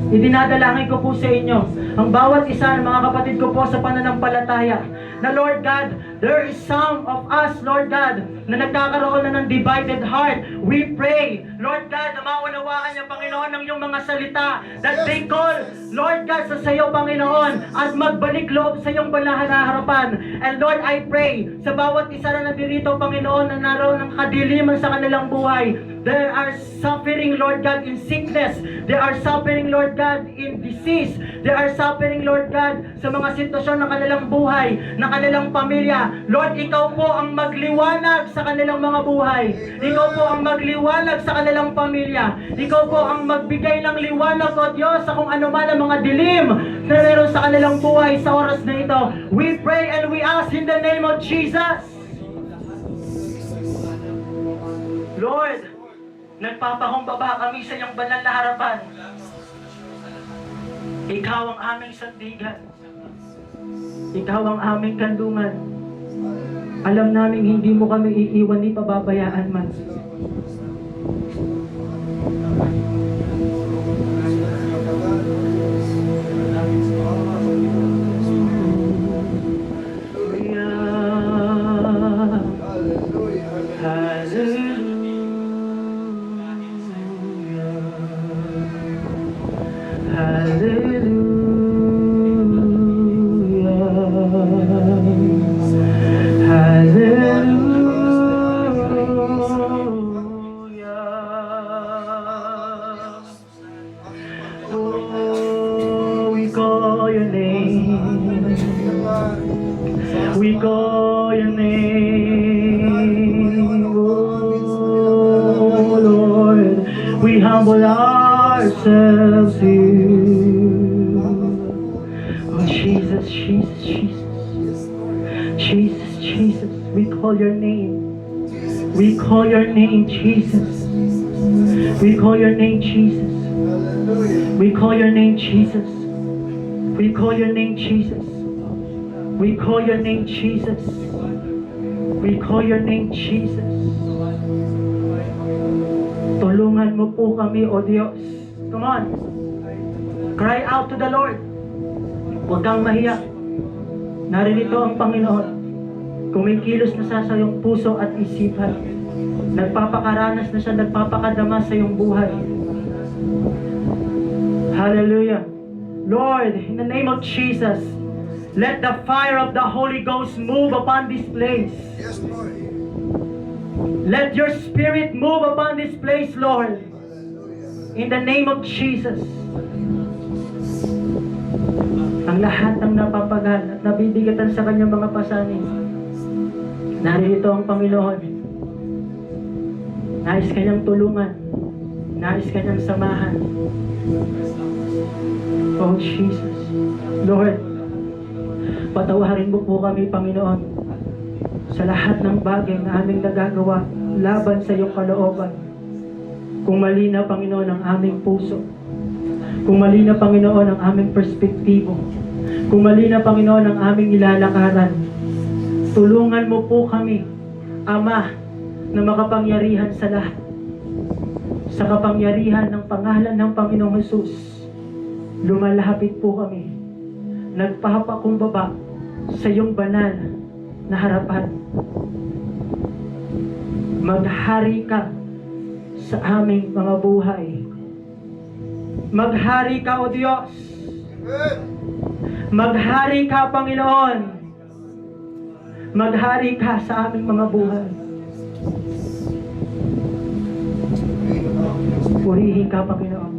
idinadalangin ko po sa inyo ang bawat isa ng mga kapatid ko po sa pananampalataya na, Lord God, there is some of us, Lord God, na nagkakaroon na ng divided heart. We pray, Lord God, na maunawaan niya, Panginoon, ng iyong mga salita that they call, Lord God, sa sayo, Panginoon, at magbalik loob sa iyong banal na harapan. And Lord, I pray sa bawat isa na nadirito, Panginoon, na naroon ng kadiliman sa kanilang buhay. They are suffering, Lord God, in sickness. They are suffering, Lord God, in disease. They are suffering, Lord God, sa mga sitwasyon ng kanilang buhay, ng kanilang pamilya. Lord, Ikaw po ang magliwanag sa kanilang mga buhay. Ikaw po ang magliwanag sa kanilang pamilya. Ikaw po ang magbigay ng liwanag, O Diyos, sa kung ano man ang mga dilim na meron sa kanilang buhay sa oras na ito. We pray and we ask in the name of Jesus. Lord, nagpapakumbaba kami sa iyong banal na harapan. Ikaw ang aming sandigan. Ikaw ang aming kandungan. Alam namin hindi mo kami iiwan ni pababayaan man. We call your name, oh Lord. We humble ourselves to you. Oh Jesus, Jesus, Jesus. Jesus, Jesus. We call your name. We call your name, Jesus. We call your name, Jesus. We call your name, Jesus. We call your name, Jesus. We call your name, Jesus. We call your name, Jesus. Tulungan mo po kami, O Diyos. Come on. Cry out to the Lord. Huwag kang mahiya. Naririto ang Panginoon. Kumikilos na sa iyong puso at isipan. Nagpapakaranas na siya, nagpapakadama sa iyong buhay. Hallelujah. Lord, in the name of Jesus, Let the fire of the Holy Ghost move upon this place. Yes, Lord. Let your spirit move upon this place, Lord. In the name of Jesus. Ang lahat ng napapagal at nabibigatan sa kanyang mga pasanin, narito ang Panginoon. Nais kanyang tulungan. Nais kanyang samahan. Oh Jesus. Lord, patawarin mo po kami, Panginoon, sa lahat ng bagay na aming nagagawa laban sa iyong kalooban. Kung mali na, Panginoon, ang aming puso. Kung mali na, Panginoon, ang aming perspektibo. Kung mali na, Panginoon, ang aming ilalakaran. Tulungan mo po kami, Ama, na makapangyarihan sa lahat. Sa kapangyarihan ng pangalan ng Panginoong Hesus, lumalapit po kami. Nagpapakumbaba sa iyong banal na harapan. Maghari ka sa aming mga buhay. Maghari ka, O Diyos. Amen. Maghari ka, Panginoon. Maghari ka sa aming mga buhay. Purihin ka, Panginoon.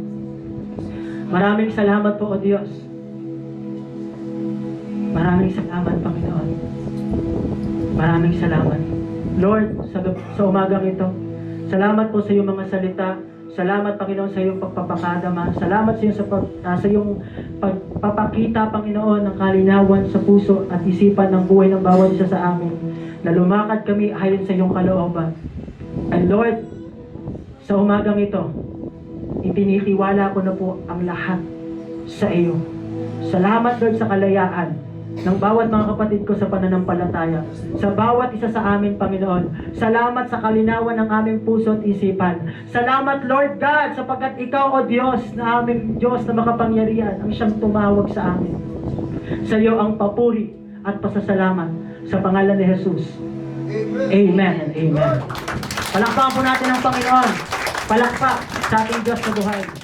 Maraming salamat po, O Diyos. Maraming salamat, Panginoon. Maraming salamat. Lord, sa umagang ito, salamat po sa iyong mga salita. Salamat, Panginoon, sa iyong pagpapakadama. Salamat sa iyong pagpapakita, Panginoon, ng kalinawan sa puso at isipan ng buhay ng bawat isa sa amin, na lumakad kami ayon sa iyong kalooban. And Lord, sa umagang ito, ipinitiwala ko na po ang lahat sa iyo. Salamat, Lord, sa kalayaan ng bawat mga kapatid ko sa pananampalataya. Sa bawat isa sa amin, Panginoon. Salamat sa kalinawan ng aming puso at isipan. Salamat, Lord God, sapagkat Ikaw, O Diyos, na aming Diyos na makapangyarihan, ang siyang tumawag sa amin. Sa iyo ang papuri at pasasalamat sa pangalan ni Jesus. Amen and amen. Palakpakan po natin ang Panginoon. Palakpak sa ating Diyos sa buhay.